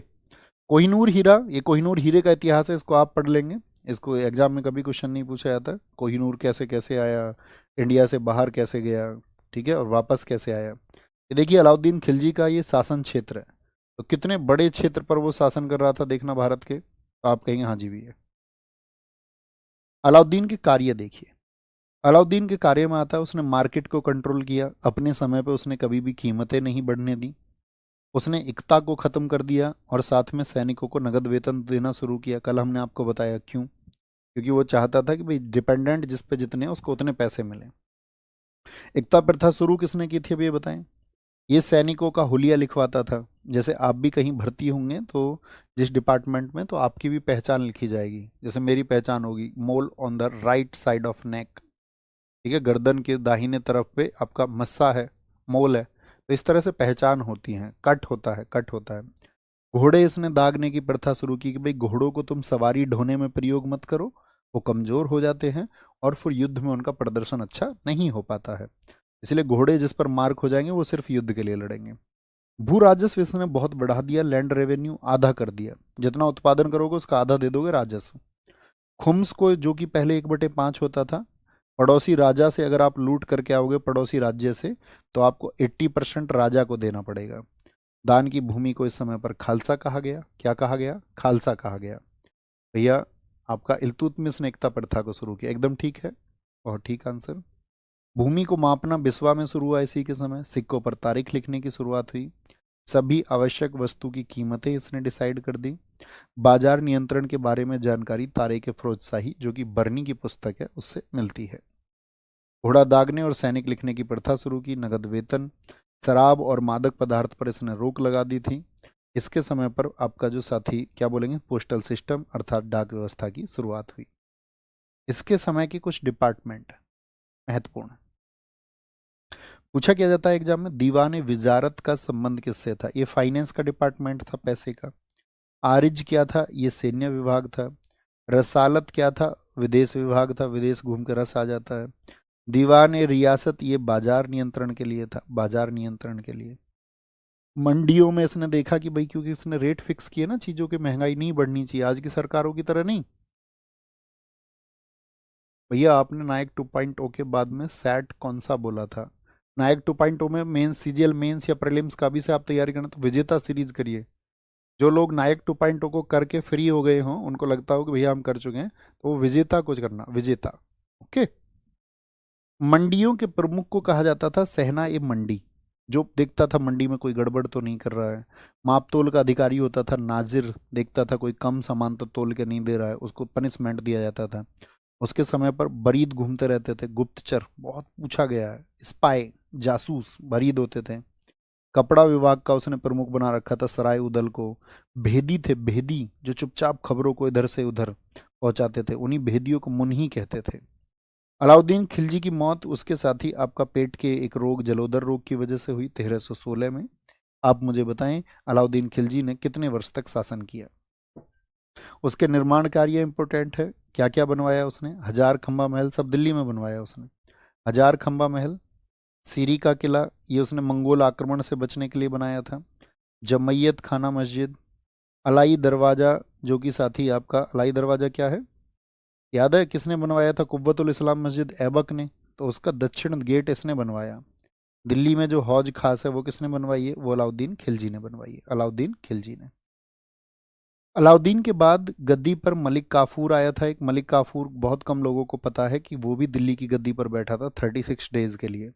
कोहिनूर हीरा, ये कोहिनूर हीरे का इतिहास है, इसको आप पढ़ लेंगे। इसको एग्जाम में कभी क्वेश्चन नहीं पूछा जाता। कोहिनूर कैसे कैसे आया, इंडिया से बाहर कैसे गया, ठीक है, और वापस कैसे आया। ये देखिए अलाउद्दीन खिलजी का ये शासन क्षेत्र है। तो कितने बड़े क्षेत्र पर वो शासन कर रहा था देखना भारत के, तो आप कहेंगे हाँ जी भी है। अलाउद्दीन के कार्य देखिए, अलाउद्दीन के कार्य में आता है उसने मार्केट को कंट्रोल किया, अपने समय पे उसने कभी भी कीमतें नहीं बढ़ने दी, उसने एकता को खत्म कर दिया, और साथ में सैनिकों को नगद वेतन देना शुरू किया। कल हमने आपको बताया क्यों, क्योंकि वो चाहता था कि भाई डिपेंडेंट जिस पे जितने हैं उसको उतने पैसे मिले। एकता प्रथा शुरू किसने की थी, अब ये बताएं? ये सैनिकों का हुलिया लिखवाता था। जैसे आप भी कहीं भर्ती होंगे तो जिस डिपार्टमेंट में, तो आपकी भी पहचान लिखी जाएगी। जैसे मेरी पहचान होगी, मोल on the right side of neck, ठीक है, गर्दन के दाहिने तरफ पे आपका मस्सा है, मोल है। तो इस तरह से पहचान होती है, कट होता है, कट होता है। घोड़े इसने दागने की प्रथा शुरू की कि भाई घोड़ों को तुम सवारी ढोने में प्रयोग मत करो, वो कमजोर हो जाते हैं और फिर युद्ध में उनका प्रदर्शन अच्छा नहीं हो पाता है। इसलिए घोड़े जिस पर मार्क हो जाएंगे वो सिर्फ युद्ध के लिए लड़ेंगे। भू राजस्व इसने बहुत बढ़ा दिया, लैंड रेवेन्यू आधा कर दिया, जितना उत्पादन करोगे उसका आधा दे दोगे राजस्व। खुम्स को जो कि पहले 1/5 होता था, पड़ोसी राजा से अगर आप लूट करके आओगे पड़ोसी राज्य से, तो आपको 80% राजा को देना पड़ेगा। दान की भूमि को इस समय पर खालसा कहा गया। क्या कहा गया? खालसा कहा गया। भैया आपका इल्तुतमिश ने एकता प्रथा को शुरू किया, एकदम ठीक है, बहुत ठीक आंसर। भूमि को मापना बिस्वा में शुरू हुआ इसी के समय, सिक्कों पर तारीख लिखने की शुरुआत हुई, सभी आवश्यक वस्तु की कीमतें इसने डिसाइड कर दी। बाजार नियंत्रण के बारे में जानकारी तारे के फिरोजशाही जो कि बर्नी की पुस्तक है उससे मिलती है। घोड़ा दागने और सैनिक लिखने की प्रथा शुरू की, नगद वेतन, शराब और मादक पदार्थ पर इसने रोक लगा दी थी। इसके समय पर आपका जो साथी क्या बोलेंगे, पोस्टल सिस्टम अर्थात डाक व्यवस्था की शुरुआत हुई। इसके समय के कुछ डिपार्टमेंट महत्वपूर्ण पूछा किया जाता है एग्जाम में। दीवान विजारत का संबंध किससे था? ये फाइनेंस का डिपार्टमेंट था, पैसे का। आरिज क्या था? ये सैन्य विभाग था। रसालत क्या था? विदेश विभाग था, विदेश घूम कर रस आ जाता है। दीवान रियासत ये बाजार नियंत्रण के लिए था, बाजार नियंत्रण के लिए। मंडियों में इसने देखा कि भाई क्योंकि इसने रेट फिक्स किए ना चीजों की, महंगाई नहीं बढ़नी चाहिए, आज की सरकारों की तरह नहीं। भैया आपने नायक 2.0 के बाद में सैट कौन सा बोला था? नायक 2.0 में मेंस, सीजीएल मेंस या प्रीलिम्स का भी से आप तैयारी करना तो विजेता सीरीज करिए। जो लोग नायक 2.0 को करके फ्री हो गए हों, उनको लगता हो कि भैया हम कर चुके हैं, तो वो विजेता कुछ करना, विजेता। ओके। मंडियों के प्रमुख को कहा जाता था सहना ए मंडी, जो देखता था मंडी में कोई गड़बड़ तो नहीं कर रहा है। माप तोल का अधिकारी होता था नाजिर, देखता था कोई कम सामान तो तोल के नहीं दे रहा है, उसको पनिशमेंट दिया जाता था। उसके समय पर बरीद घूमते रहते थे, गुप्तचर बहुत पूछा गया है, स्पाई जासूस बरीद होते थे। कपड़ा विभाग का उसने प्रमुख बना रखा था सराय उदल को। भेदी थे, भेदी जो चुपचाप खबरों को इधर से उधर पहुंचाते थे, उन्हीं भेदियों को मुन्ही कहते थे। अलाउद्दीन खिलजी की मौत उसके साथ ही आपका पेट के एक रोग जलोदर रोग की वजह से हुई 1316 में। आप मुझे बताएं अलाउद्दीन खिलजी ने कितने वर्ष तक शासन किया? उसके निर्माण कार्य इंपोर्टेंट है, क्या क्या बनवाया उसने? हजार खंबा महल सब दिल्ली में बनवाया उसने। हजार खंबा महल, सीरी का किला, ये उसने मंगोल आक्रमण से बचने के लिए बनाया था। जमैयत खाना मस्जिद, अलाई दरवाज़ा जो कि साथी आपका अलाई दरवाज़ा क्या है याद है किसने बनवाया था? कुव्वतुल इस्लाम मस्जिद ऐबक ने, तो उसका दक्षिण गेट इसने बनवाया। दिल्ली में जो हौज खास है वो किसने बनवाई है? वो अलाउद्दीन खिलजी ने बनवाई है, अलाउद्दीन खिलजी ने। अलाउद्दीन के बाद गद्दी पर मलिक काफूर आया था, एक मलिक काफूर बहुत कम लोगों को पता है कि वो भी दिल्ली की गद्दी पर बैठा था 36 डेज के लिए।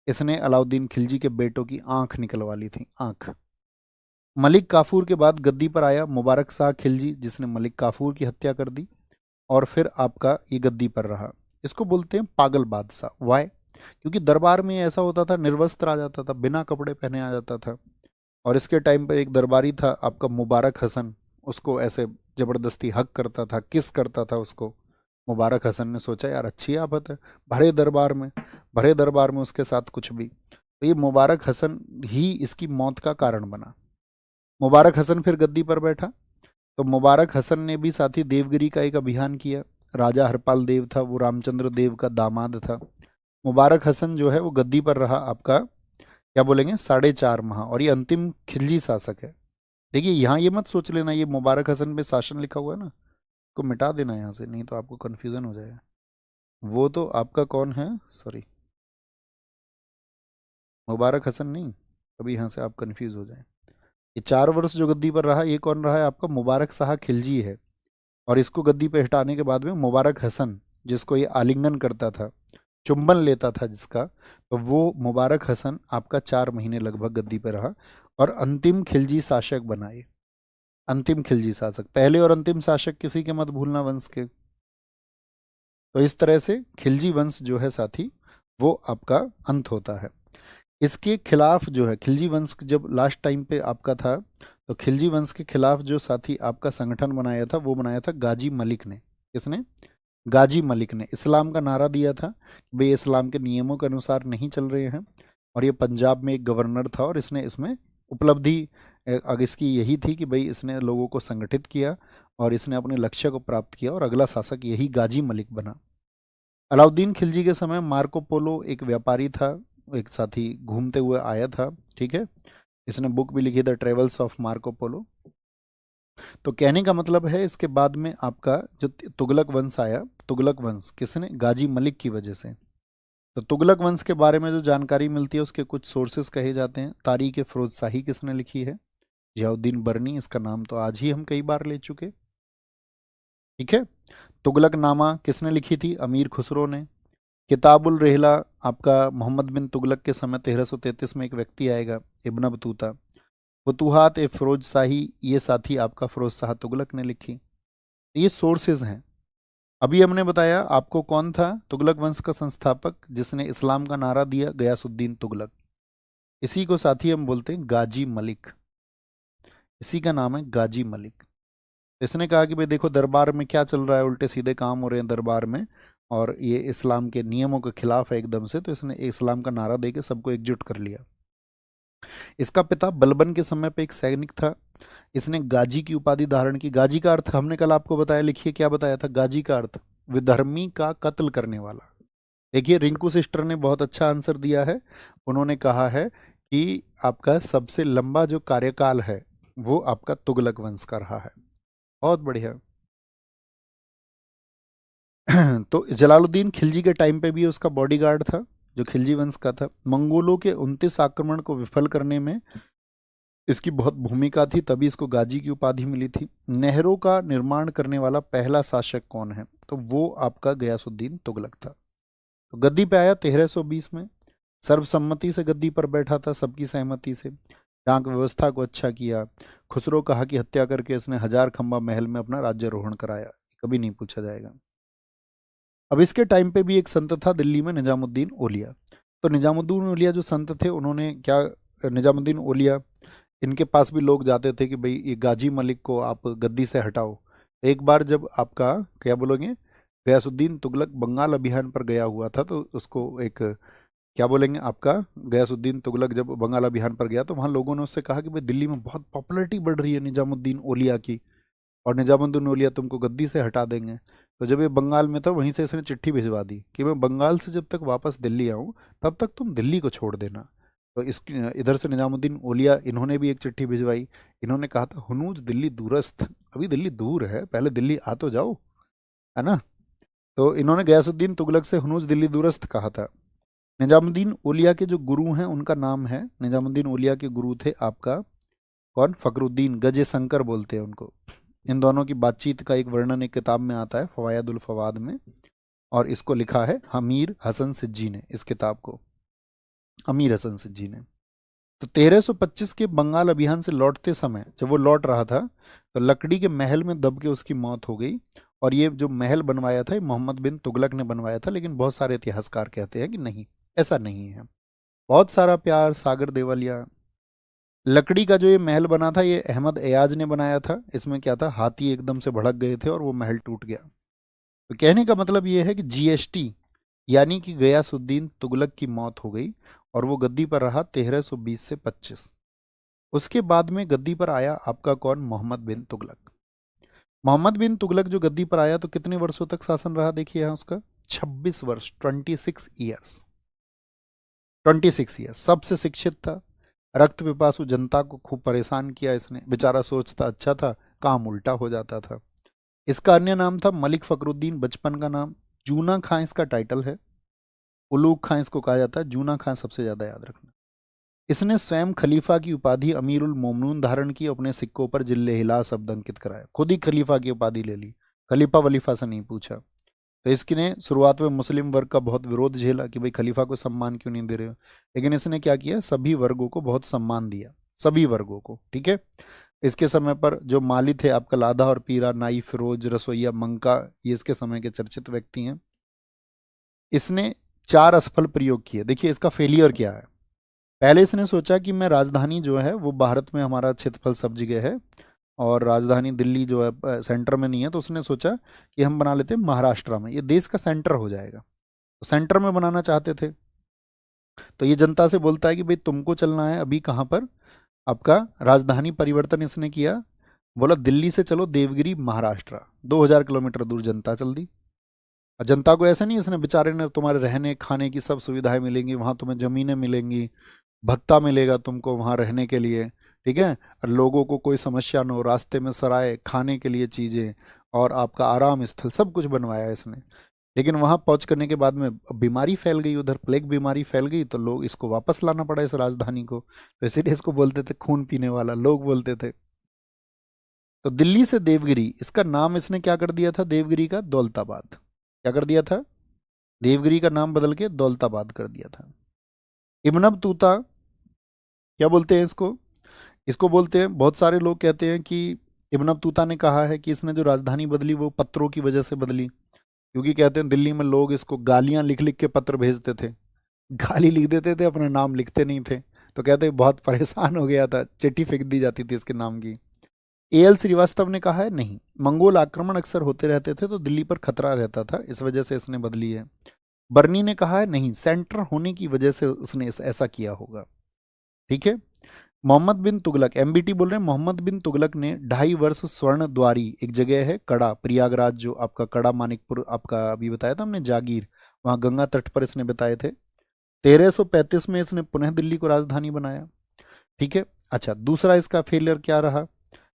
इसने अलाउद्दीन खिलजी के बेटों की आंख निकलवा ली थी, आंख। मलिक काफूर के बाद गद्दी पर आया मुबारक शाह खिलजी, जिसने मलिक काफूर की हत्या कर दी और फिर आपका ये गद्दी पर रहा। इसको बोलते हैं पागल बादशाह। वाई? क्योंकि दरबार में ऐसा होता था, निर्वस्त्र आ जाता था, बिना कपड़े पहने आ जाता था। और इसके टाइम पर एक दरबारी था आपका मुबारक हसन, उसको ऐसे जबरदस्ती हक करता था, किस करता था उसको। मुबारक हसन ने सोचा यार अच्छी आफत है, भरे दरबार में, भरे दरबार में उसके साथ कुछ भी, तो ये मुबारक हसन ही इसकी मौत का कारण बना। मुबारक हसन फिर गद्दी पर बैठा, तो मुबारक हसन ने भी साथी देवगिरी का एक अभियान किया। राजा हरपाल देव था, वो रामचंद्र देव का दामाद था। मुबारक हसन जो है वो गद्दी पर रहा आपका क्या बोलेंगे 4.5 माह, और ये अंतिम खिलजी शासक है। देखिए यहाँ ये मत सोच लेना ये मुबारक हसन पे शासन लिखा हुआ है ना, को मिटा देना यहाँ से, नहीं तो आपको कन्फ्यूजन हो जाएगा। वो तो आपका कौन है, सॉरी, मुबारक हसन नहीं, अभी यहाँ से आप कंफ्यूज हो जाए। ये 4 वर्ष जो गद्दी पर रहा, ये कौन रहा है आपका? मुबारक शाह खिलजी है। और इसको गद्दी पे हटाने के बाद में मुबारक हसन, जिसको ये आलिंगन करता था, चुंबन लेता था जिसका, तो वो मुबारक हसन आपका 4 महीने लगभग गद्दी पे रहा और अंतिम खिलजी शासक बनाए। अंतिम खिलजी शासक, पहले और अंतिम शासक किसी के मत भूलना वंश के। तो इस तरह से खिलजी वंश जो है साथी वो आपका अंत होता है। इसके खिलाफ जो है खिलजी वंश जब लास्ट टाइम पे आपका था, तो खिलजी वंश के खिलाफ जो साथी आपका संगठन बनाया था वो बनाया था गाजी मलिक ने। किसने? गाजी मलिक ने इस्लाम का नारा दिया था कि भाई इस्लाम के नियमों के अनुसार नहीं चल रहे हैं। और ये पंजाब में एक गवर्नर था और इसने इसमें उपलब्धि इसकी यही थी कि भाई इसने लोगों को संगठित किया और इसने अपने लक्ष्य को प्राप्त किया और अगला शासक यही गाजी मलिक बना। अलाउद्दीन खिलजी के समय मार्को पोलो एक व्यापारी था, एक साथी घूमते हुए आया था, ठीक है। इसने बुक भी लिखी the travels of Marco Polo. तो कहने का मतलब है इसके बाद में आपका जो तुगलक वंश आया, तुगलक वंश किसने, गाजी मलिक की वजह से। तो तुगलक वंश के बारे में जो जानकारी मिलती है उसके कुछ सोर्सेस कहे जाते हैं। तारीख फिरोज शाही किसने लिखी है, जियाउद्दीन बरनी, इसका नाम तो आज ही हम कई बार ले चुके। ठीक है। तुगलक नामा किसने लिखी थी, अमीर खुसरो ने। किताबुल रेहला आपका मोहम्मद बिन तुगलक के समय 1333 में एक व्यक्ति आएगा, इब्न बतूता। फतूहात ए फिरोज शाही, ये साथी आपका फिरोज शाह तुगलक ने लिखी। ये सोर्सेज हैं। अभी हमने बताया आपको कौन था तुगलक वंश का संस्थापक जिसने इस्लाम का नारा दिया, गयासुद्दीन तुगलक। इसी को साथी हम बोलते हैं गाजी मलिक, इसी का नाम है गाजी मलिक। इसने कहा कि भाई देखो दरबार में क्या चल रहा है, उल्टे सीधे काम हो रहे हैं दरबार में, और ये इस्लाम के नियमों के खिलाफ है एकदम से, तो इसने इस्लाम का नारा देके सबको एकजुट कर लिया। इसका पिता बलबन के समय पे एक सैनिक था, इसने गाजी की उपाधि धारण की। गाजी का अर्थ हमने कल आपको बताया, लिखिए क्या बताया था, गाजी का अर्थ विधर्मी का कत्ल करने वाला। देखिए रिंकू सिस्टर ने बहुत अच्छा आंसर दिया है। उन्होंने कहा है कि आपका सबसे लंबा जो कार्यकाल है वो आपका तुगलक वंश का रहा है। बहुत बढ़िया। तो जलालुद्दीन खिलजी के टाइम पे भी उसका बॉडीगार्ड था, जो खिलजी वंश का था। मंगोलों के 29 आक्रमण को विफल करने में इसकी बहुत भूमिका थी, तभी इसको गाजी की उपाधि मिली थी। नहरों का निर्माण करने वाला पहला शासक कौन है, तो वो आपका गयासुद्दीन तुगलक था। तो गद्दी पे आया 1320 में, सर्वसम्मति से गद्दी पर बैठा था, सबकी सहमति से। डाक व्यवस्था को अच्छा किया। खुसरो कहा कि हत्या करके इसने 1000 खंबा महल में अपना राज्यारोहण कराया, कभी नहीं पूछा जाएगा। अब इसके टाइम पे भी एक संत था दिल्ली में, निजामुद्दीन ओलिया। तो निजामुद्दीन ओलिया जो संत थे उन्होंने क्या, निजामुद्दीन ओलिया इनके पास भी लोग जाते थे कि भाई ये गाजी मलिक को आप गद्दी से हटाओ। एक बार जब आपका क्या बोलोगे, गयासुद्दीन तुगलक बंगाल अभियान पर गया हुआ था, तो उसको एक क्या बोलेंगे आपका, गयासुद्दीन तुगलक जब बंगाल अभियान पर गया तो वहाँ लोगों ने उससे कहा कि भाई दिल्ली में बहुत पॉपुलैरिटी बढ़ रही है निजामुद्दीन ओलिया की, और निजामुद्दीन ओलिया तुमको गद्दी से हटा देंगे। तो जब ये बंगाल में था वहीं से इसने चिट्ठी भिजवा दी कि मैं बंगाल से जब तक वापस दिल्ली आऊँ तब तक तुम दिल्ली को छोड़ देना। तो इस इधर से निजामुद्दीन ओलिया इन्होंने भी एक चिट्ठी भिजवाई। इन्होंने कहा था हुनूज दिल्ली दूरस्थ, अभी दिल्ली दूर है, पहले दिल्ली आ तो जाओ, है ना। तो इन्होंने गयासुद्दीन तुगलक से हुनूज दिल्ली दूरस्थ कहा था। निजामुद्दीन ओलिया के जो गुरु हैं उनका नाम है, निजामुद्दीन ओलिया के गुरु थे आपका कौन, फकरुद्दीन, गजे शंकर बोलते हैं उनको। इन दोनों की बातचीत का एक वर्णन एक किताब में आता है, फवायदुल फवाद में, और इसको लिखा है हमीर हसन सिज्जी ने, इस किताब को अमीर हसन सिज्जी ने। तो 1325 के बंगाल अभियान से लौटते समय जब वो लौट रहा था तो लकड़ी के महल में दब के उसकी मौत हो गई। और ये जो महल बनवाया था ये मोहम्मद बिन तुगलक ने बनवाया था, लेकिन बहुत सारे इतिहासकार कहते हैं कि नहीं, ऐसा नहीं है। बहुत सारा प्यार सागर देवलिया। लकड़ी का जो ये महल बना था ये अहमद एयाज ने बनाया था। इसमें क्या था, हाथी एकदम से भड़क गए थे और वो महल टूट गया। तो कहने का मतलब ये है कि जीएसटी यानी कि गयासुद्दीन तुगलक की मौत हो गई और वो गद्दी पर रहा 1320 से 25। उसके बाद में गद्दी पर आया आपका कौन, मोहम्मद बिन तुगलक। मोहम्मद बिन तुगलक जो गद्दी पर आया तो कितने वर्षों तक शासन रहा, देखिए यहाँ उसका 26 वर्ष, 26 ईयर्स, 26 ईयर्स। सबसे शिक्षित था, रक्त पिपासु जनता को खूब परेशान किया इसने, बेचारा सोचता अच्छा था काम उल्टा हो जाता था। इसका अन्य नाम था मलिक फकरुद्दीन, बचपन का नाम। जूना खां इसका टाइटल है, उलूग खां इसको कहा जाता है, जूना खां सबसे ज्यादा याद रखना। इसने स्वयं खलीफा की उपाधि अमीर उल मोमनून धारण की, अपने सिक्कों पर जिल्ले हिला शब्द अंकित कराया, खुद ही खलीफा की उपाधि ले ली, खलीफा वलीफा से नहीं पूछा। तो इसने शुरुआत में मुस्लिम वर्ग का बहुत विरोध झेला कि भाई खलीफा को सम्मान क्यों नहीं दे रहे हो, लेकिन इसने क्या किया, सभी वर्गों को बहुत सम्मान दिया, सभी वर्गों को। ठीक है। इसके समय पर जो माली थे आपका लादा और पीरा, नाई, फिरोज, रसोईया, मंका, ये इसके समय के चर्चित व्यक्ति हैं। इसने 4 असफल प्रयोग किए। देखिए इसका फेलियर क्या है। पहले इसने सोचा कि मैं राजधानी जो है वो भारत में हमारा क्षेत्रफल सब जगह है और राजधानी दिल्ली जो है सेंटर में नहीं है, तो उसने सोचा कि हम बना लेते हैं महाराष्ट्र में, ये देश का सेंटर हो जाएगा। तो सेंटर में बनाना चाहते थे। तो ये जनता से बोलता है कि भाई तुमको चलना है अभी कहाँ पर, आपका राजधानी परिवर्तन इसने किया, बोला दिल्ली से चलो देवगिरी महाराष्ट्र, 2000 किलोमीटर दूर जनता चल दी। और जनता को ऐसा नहीं, इसने बेचारे ने तुम्हारे रहने खाने की सब सुविधाएं मिलेंगी, वहां तुम्हें जमीनें मिलेंगी, भत्ता मिलेगा तुमको वहाँ रहने के लिए, ठीक है, और लोगों को कोई समस्या न हो, रास्ते में सराय, खाने के लिए चीज़ें, और आपका आराम स्थल, सब कुछ बनवाया इसने। लेकिन वहाँ पहुँच करने के बाद में बीमारी फैल गई, उधर प्लेग बीमारी फैल गई, तो लोग इसको वापस लाना पड़ा इस राजधानी को, तो इसीलिए इसको बोलते थे खून पीने वाला, लोग बोलते थे। तो दिल्ली से देवगिरी, इसका नाम इसने क्या कर दिया था, देवगिरी का दौलताबाद, क्या कर दिया था, देवगिरी का नाम बदल के दौलताबाद कर दिया था। इब्न बतूता, क्या बोलते हैं इसको, इसको बोलते हैं, बहुत सारे लोग कहते हैं कि इब्न बतूता ने कहा है कि इसने जो राजधानी बदली वो पत्रों की वजह से बदली, क्योंकि कहते हैं दिल्ली में लोग इसको गालियां लिख लिख के पत्र भेजते थे, गाली लिख देते थे, अपना नाम लिखते नहीं थे, तो कहते हैं बहुत परेशान हो गया था, चिट्ठी फेंक दी जाती थी इसके नाम की। एएल श्रीवास्तव ने कहा है नहीं, मंगोल आक्रमण अक्सर होते रहते थे तो दिल्ली पर खतरा रहता था, इस वजह से इसने बदली है। बर्नी ने कहा है नहीं, सेंटर होने की वजह से उसने ऐसा किया होगा, ठीक है। मोहम्मद बिन तुगलक, एमबीटी बोल रहे हैं, मोहम्मद बिन तुगलक ने 2.5 वर्ष स्वर्ण द्वारी, एक जगह है कड़ा, प्रयागराज, जो आपका कड़ा मानिकपुर, आपका अभी बताया था हमने, जागीर, वहां गंगा तट पर इसने बताए थे। 1335 में इसने पुनः दिल्ली को राजधानी बनाया, ठीक है। अच्छा, दूसरा इसका फेलियर क्या रहा,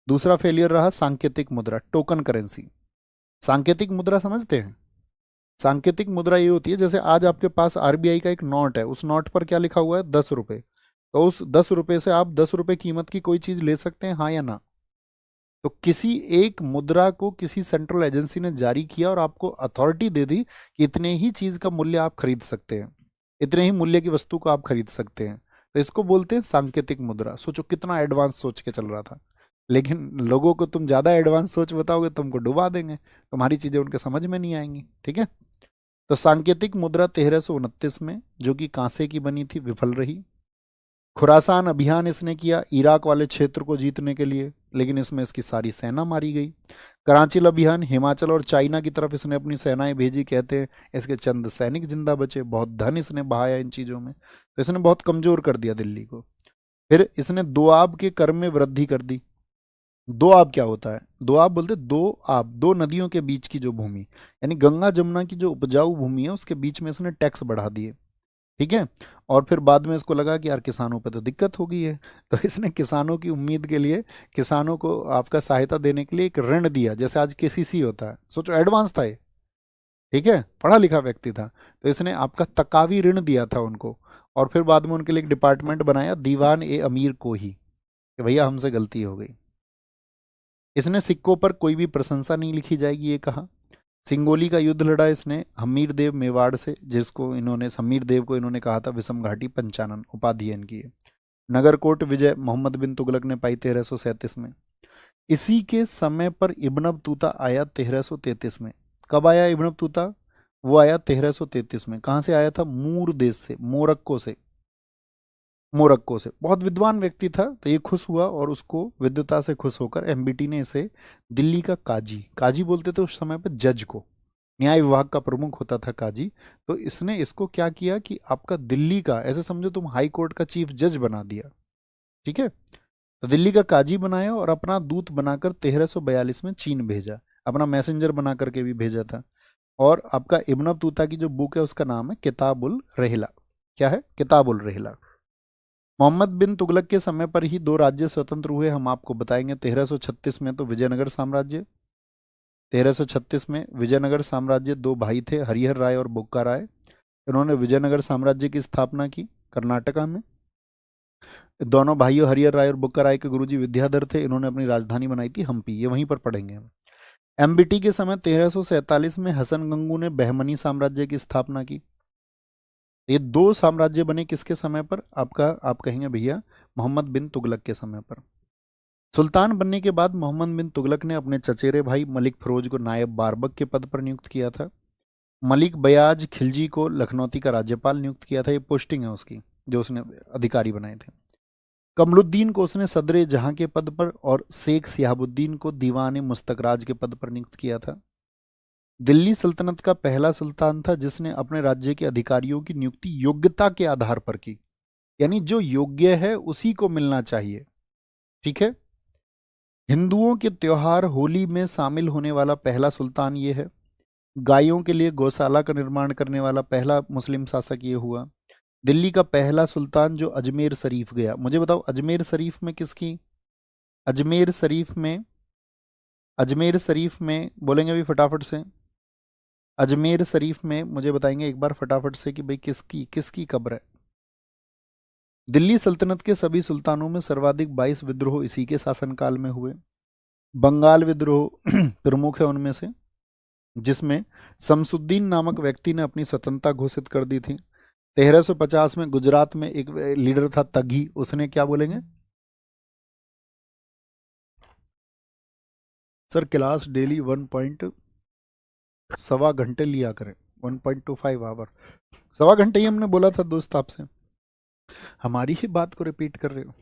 दूसरा फेलियर रहा सांकेतिक मुद्रा, टोकन करेंसी। सांकेतिक मुद्रा समझते हैं, सांकेतिक मुद्रा ये होती है, जैसे आज आपके पास आरबीआई का एक नोट है, उस नोट पर क्या लिखा हुआ है, 10 रुपए, तो उस 10 रुपए से आप 10 रुपए कीमत की कोई चीज ले सकते हैं, हाँ या ना। तो किसी एक मुद्रा को किसी सेंट्रल एजेंसी ने जारी किया और आपको अथॉरिटी दे दी कि इतने ही चीज का मूल्य आप खरीद सकते हैं, इतने ही मूल्य की वस्तु को आप खरीद सकते हैं, तो इसको बोलते हैं सांकेतिक मुद्रा। सोचो कितना एडवांस सोच के चल रहा था, लेकिन लोगों को तुम ज्यादा एडवांस सोच बताओगे तुमको डुबा देंगे, तुम्हारी चीजें उनके समझ में नहीं आएंगी, ठीक है। तो सांकेतिक मुद्रा 1329 में, जो कि कांसे की बनी थी, विफल रही। खुरासान अभियान इसने किया इराक वाले क्षेत्र को जीतने के लिए, लेकिन इसमें इसकी सारी सेना मारी गई। कराची अभियान, हिमाचल और चाइना की तरफ इसने अपनी सेनाएं भेजी, कहते हैं इसके चंद सैनिक जिंदा बचे, बहुत धन इसने बहाया इन चीज़ों में, तो इसने बहुत कमजोर कर दिया दिल्ली को। फिर इसने दोआब के कर में वृद्धि कर दी। दोआब क्या होता है, दोआब बोलते दो आब, दो नदियों के बीच की जो भूमि, यानी गंगा जमुना की जो उपजाऊ भूमि है उसके बीच में इसने टैक्स बढ़ा दिए, ठीक है। और फिर बाद में इसको लगा कि यार किसानों पे तो दिक्कत हो गई है, तो इसने किसानों की उम्मीद के लिए, किसानों को आपका सहायता देने के लिए एक ऋण दिया, जैसे आज केसीसी होता है, सोचो एडवांस था ये, ठीक है, पढ़ा लिखा व्यक्ति था, तो इसने आपका तकावी ऋण दिया था उनको। और फिर बाद में उनके लिए एक डिपार्टमेंट बनाया, दीवान ए अमीर को ही, कि भैया हमसे गलती हो गई। इसने सिक्कों पर कोई भी प्रशंसा नहीं लिखी जाएगी ये कहा। सिंगोली का युद्ध लड़ा इसने हमीर देव मेवाड़ से, जिसको इन्होंने, हमीर देव को इन्होंने कहा था विषम घाटी पंचानन, उपाधि इनकी है। नगरकोट विजय मोहम्मद बिन तुगलक ने पाई 1337 में। इसी के समय पर इब्न बतूता आया 1333 में। कब आया इब्न बतूता, वो आया 1333 में। कहाँ से आया था, मूर देश से, मोरक्को से, मोरक्को से, बहुत विद्वान व्यक्ति था, तो ये खुश हुआ और उसको विद्वता से खुश होकर एमबीटी ने इसे दिल्ली का काजी, काजी बोलते थे उस समय पर जज को, न्याय विभाग का प्रमुख होता था काजी, तो इसने इसको क्या किया कि आपका दिल्ली का, ऐसे समझो तुम हाई कोर्ट का चीफ जज बना दिया, ठीक है। तो दिल्ली का काजी बनाया और अपना दूत बनाकर 1342 में चीन भेजा, अपना मैसेंजर बना करके भी भेजा था। और आपका इब्न बतूता की जो बुक है उसका नाम है किताबुल रहला, क्या है, किताबुल रहला। मोहम्मद बिन तुगलक के समय पर ही दो राज्य स्वतंत्र हुए, हम आपको बताएंगे। 1336 में तो विजयनगर साम्राज्य, 1336 में विजयनगर साम्राज्य, दो भाई थे हरिहर राय और बुक्का राय, इन्होंने विजयनगर साम्राज्य की स्थापना की कर्नाटका में। दोनों भाइयों हरिहर राय और बुक्का राय के गुरुजी विद्याधर थे, इन्होंने अपनी राजधानी बनाई थी हम्पी, ये वहीं पर पढ़ेंगे हम। एमबीटी के समय 1347 में हसन गंगू ने बहमनी साम्राज्य की स्थापना की। ये दो साम्राज्य बने किसके समय पर, आपका, आप कहेंगे भैया मोहम्मद बिन तुगलक के समय पर। सुल्तान बनने के बाद मोहम्मद बिन तुगलक ने अपने चचेरे भाई मलिक फरोज को नायब बारबक के पद पर नियुक्त किया था। मलिक बयाज खिलजी को लखनौती का राज्यपाल नियुक्त किया था, ये पोस्टिंग है उसकी जो उसने अधिकारी बनाए थे। कमरुद्दीन को उसने सदर जहां के पद पर और शेख सिहाबुद्दीन को दीवान मुस्तकराज के पद पर नियुक्त किया था। दिल्ली सल्तनत का पहला सुल्तान था जिसने अपने राज्य के अधिकारियों की नियुक्ति योग्यता के आधार पर की, यानी जो योग्य है उसी को मिलना चाहिए, ठीक है। हिंदुओं के त्योहार होली में शामिल होने वाला पहला सुल्तान ये है। गायों के लिए गौशाला का निर्माण करने वाला पहला मुस्लिम शासक ये हुआ। दिल्ली का पहला सुल्तान जो अजमेर शरीफ गया, मुझे बताओ अजमेर शरीफ में किसकी, अजमेर शरीफ में, अजमेर शरीफ में बोलेंगे अभी फटाफट से, अजमेर शरीफ में मुझे बताएंगे एक बार फटाफट से कि भाई किसकी किसकी कब्र है। दिल्ली सल्तनत के सभी सुल्तानों में सर्वाधिक 22 विद्रोह इसी के शासनकाल में हुए। बंगाल विद्रोह प्रमुख है उनमें से, जिसमें शमसुद्दीन नामक व्यक्ति ने अपनी स्वतंत्रता घोषित कर दी थी। 1350 में गुजरात में एक लीडर था तगी, उसने क्या बोलेंगे सर, क्लास डेली 1.25 घंटे लिया करें, 1.25 आवर, सवा घंटे ही हमने बोला था दोस्त आपसे, हमारी ही बात को रिपीट कर रहे हो।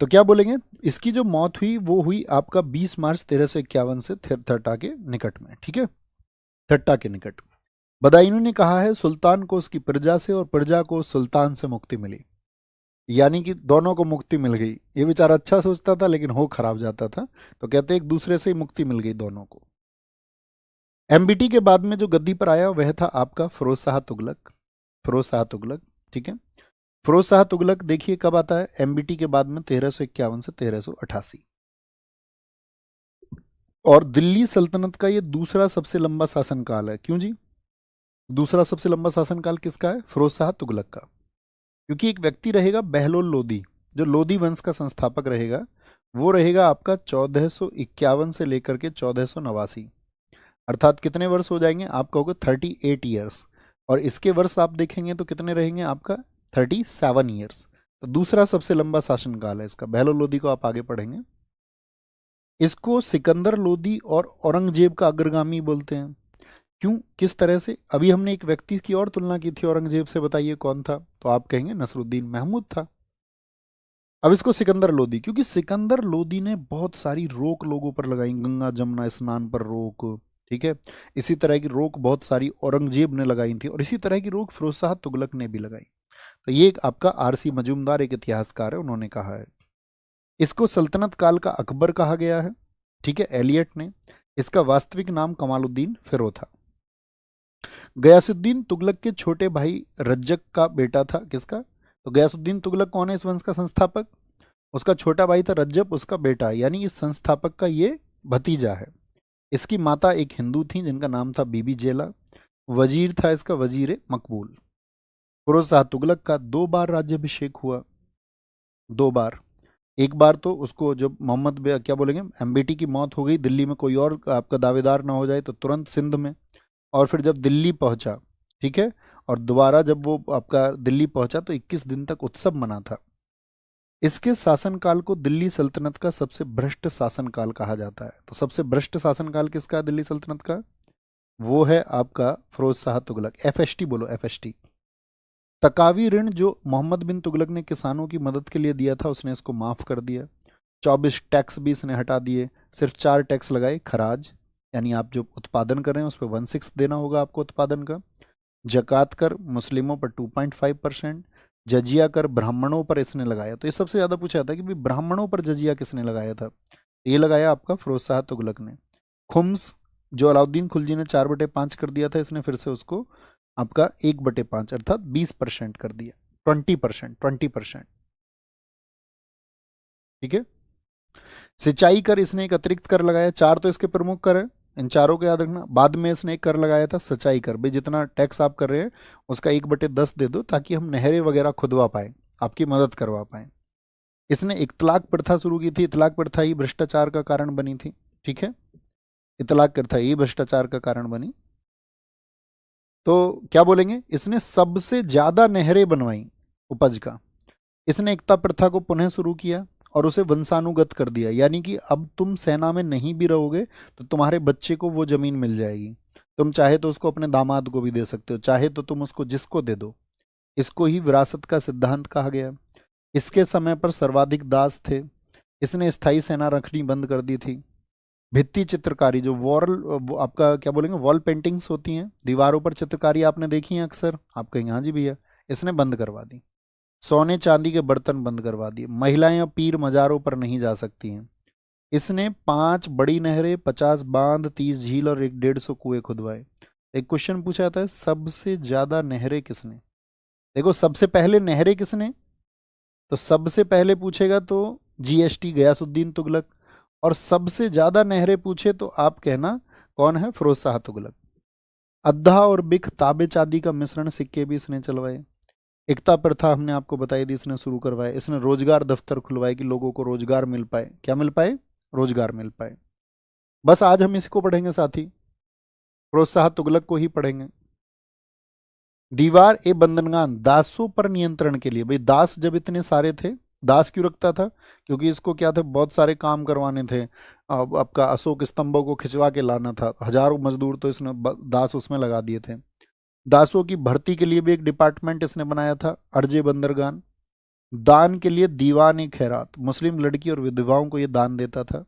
तो क्या बोलेंगे, इसकी जो मौत हुई वो हुई आपका 20 मार्च 1351 से थट्टा के निकट में, ठीक है, थट्टा के निकट। बदायूं ने कहा है सुल्तान को उसकी प्रजा से और प्रजा को सुल्तान से मुक्ति मिली, यानी कि दोनों को मुक्ति मिल गई। ये बेचारा अच्छा सोचता था लेकिन हो खराब जाता था, तो कहते एक दूसरे से ही मुक्ति मिल गई दोनों को। एमबीटी के बाद में जो गद्दी पर आया वह था आपका फिरोज शाह तुगलक, फिरोज शाह तुगलक, ठीक है। फिरोज शाह तुगलक देखिए कब आता है, एमबीटी के बाद में 1351 से 1388, और दिल्ली सल्तनत का ये दूसरा सबसे लंबा शासनकाल है। क्यों जी, दूसरा सबसे लंबा शासनकाल किसका है, फिरोज शाह तुगलक का, क्योंकि एक व्यक्ति रहेगा बहलोल लोदी, जो लोदी वंश का संस्थापक रहेगा, वो रहेगा आपका 1451 से लेकर के 1489, अर्थात कितने वर्ष हो जाएंगे, आप कहोगे 38 ईयर्स, और इसके वर्ष आप देखेंगे तो कितने रहेंगे आपका 37 ईयर्स। तो दूसरा सबसे लंबा शासनकाल है इसका। बहलोल लोदी को आप आगे पढ़ेंगे। इसको सिकंदर लोदी और औरंगजेब का अग्रगामी बोलते हैं। क्यों, किस तरह से, अभी हमने एक व्यक्ति की और तुलना की थी औरंगजेब से, बताइए कौन था, तो आप कहेंगे नसरुद्दीन महमूद था। अब इसको सिकंदर लोदी, क्योंकि सिकंदर लोदी ने बहुत सारी रोक लोगों पर लगाई, गंगा जमुना स्नान पर रोक, ठीक है, इसी तरह की रोक बहुत सारी औरंगजेब ने लगाई थी, और इसी तरह की रोक फिरोज शाह तुगलक ने भी लगाई। तो ये एक आपका आरसी मजूमदार एक इतिहासकार है, उन्होंने कहा है। इसको सल्तनत काल का अकबर कहा गया है, ठीक है, एलियट ने। इसका वास्तविक नाम कमालुद्दीन फिरोज था। गयासुद्दीन तुगलक के छोटे भाई रज्जक का बेटा था, किसका, तो गयासुद्दीन तुगलक कौन है इस वंश का संस्थापक, उसका छोटा भाई था रज्जब, उसका बेटा, यानी इस संस्थापक का ये भतीजा है। इसकी माता एक हिंदू थी जिनका नाम था बीबी जेला। वजीर था इसका वजीर मकबूल। फिरोज शाह तुगलक का 2 बार राज्याभिषेक हुआ, 2 बार। एक बार तो उसको जब क्या बोलेंगे एमबीटी की मौत हो गई, दिल्ली में कोई और आपका दावेदार ना हो जाए, तो तुरंत सिंध में, और फिर जब दिल्ली पहुंचा, ठीक है, और दोबारा जब वो आपका दिल्ली पहुंचा तो 21 दिन तक उत्सव मना था। इसके शासनकाल को दिल्ली सल्तनत का सबसे भ्रष्ट शासनकाल कहा जाता है। तो सबसे भ्रष्ट शासनकाल किसका है दिल्ली सल्तनत का, वो है आपका फिरोज शाह तुगलक। एफएसटी बोलो, एफएसटी। तकावी ऋण जो मोहम्मद बिन तुगलक ने किसानों की मदद के लिए दिया था, उसने इसको माफ कर दिया। 24 टैक्स भी इसने हटा दिए, सिर्फ 4 टैक्स लगाए, खराज, यानी आप जो उत्पादन कर रहे हैं उस पर 1/6 देना होगा आपको उत्पादन का। जकात कर मुस्लिमों पर 2.5%, जजिया कर ब्राह्मणों पर इसने लगाया। तो ये सबसे ज़्यादा पूछा जाता है कि भाई ब्राह्मणों पर जजिया किसने लगाया था, ये लगाया आपका फिरोज शाह तुगलक ने। खुम्स जो अलाउद्दीन खिलजी ने 4/5 कर दिया था, इसने फिर से उसको आपका 1/5 अर्थात 20% कर दिया, 20%, ठीक है। सिंचाई कर इसने एक अतिरिक्त कर लगाया, 4 तो इसके प्रमुख कर है, इन चारों को याद रखना। बाद में इसने एक कर लगाया था सिंचाई कर, भाई जितना टैक्स आप कर रहे हैं उसका 1/10 दे दो, ताकि हम नहरें वगैरह खुदवा पाए, आपकी मदद करवा पाए। इसने इतलाक प्रथा शुरू की थी, इतलाक प्रथा ही भ्रष्टाचार का कारण बनी थी, ठीक है, इतलाक प्रथा ही भ्रष्टाचार का कारण बनी। तो क्या बोलेंगे, इसने सबसे ज्यादा नहरें बनवाई उपज का। इसने एकता प्रथा को पुनः शुरू किया और उसे वंशानुगत कर दिया, यानी कि अब तुम सेना में नहीं भी रहोगे तो तुम्हारे बच्चे को वो जमीन मिल जाएगी, तुम चाहे तो उसको अपने दामाद को भी दे सकते हो, चाहे तो तुम उसको जिसको दे दो। इसको ही विरासत का सिद्धांत कहा गया। इसके समय पर सर्वाधिक दास थे। इसने स्थायी सेना रखनी बंद कर दी थी। भित्ति चित्रकारी जो वो आपका क्या बोलेंगे वॉल पेंटिंग्स होती हैं, दीवारों पर चित्रकारी आपने देखी है अक्सर, आप कहेंगे हाँ जी भैया, इसने बंद करवा दी। सोने चांदी के बर्तन बंद करवा दिए। महिलाएं अब पीर मज़ारों पर नहीं जा सकती हैं। इसने 5 बड़ी नहरें, 50 बांध, 30 झील और 150 कुएं खुदवाए। एक क्वेश्चन पूछा जाता है सबसे ज्यादा नहरें किसने, देखो सबसे पहले नहरें किसने, तो सबसे पहले पूछेगा तो जीएसटी गयासुद्दीन तुगलक। और सबसे ज्यादा नहरें पूछे तो आप कहना कौन है, फिरोज शाह तुगलक। अद्धा और बिख ताबे चांदी का मिश्रण सिक्के भी इसने चलवाए। एकता प्रथा हमने आपको बताई थी, इसने शुरू करवाए। इसने रोजगार दफ्तर खुलवाए कि लोगों को रोजगार मिल पाए, क्या मिल पाए, रोजगार मिल पाए। बस आज हम इसको पढ़ेंगे साथी, फिरोज शाह तुगलक को ही पढ़ेंगे। दीवार ए बंदनगान दासों पर नियंत्रण के लिए, भाई दास जब इतने सारे थे, दास क्यों रखता था, क्योंकि इसको क्या थे, बहुत सारे काम करवाने थे। अब आपका अशोक स्तंभों को खिंचवा के लाना था, हजारों मजदूर तो इसने दास उसमें लगा दिए थे। दासों की भर्ती के लिए भी एक डिपार्टमेंट इसने बनाया था, अर्जे बंदरगान। दान के लिए दीवान ए खैरात, मुस्लिम लड़की और विधवाओं को ये दान देता था।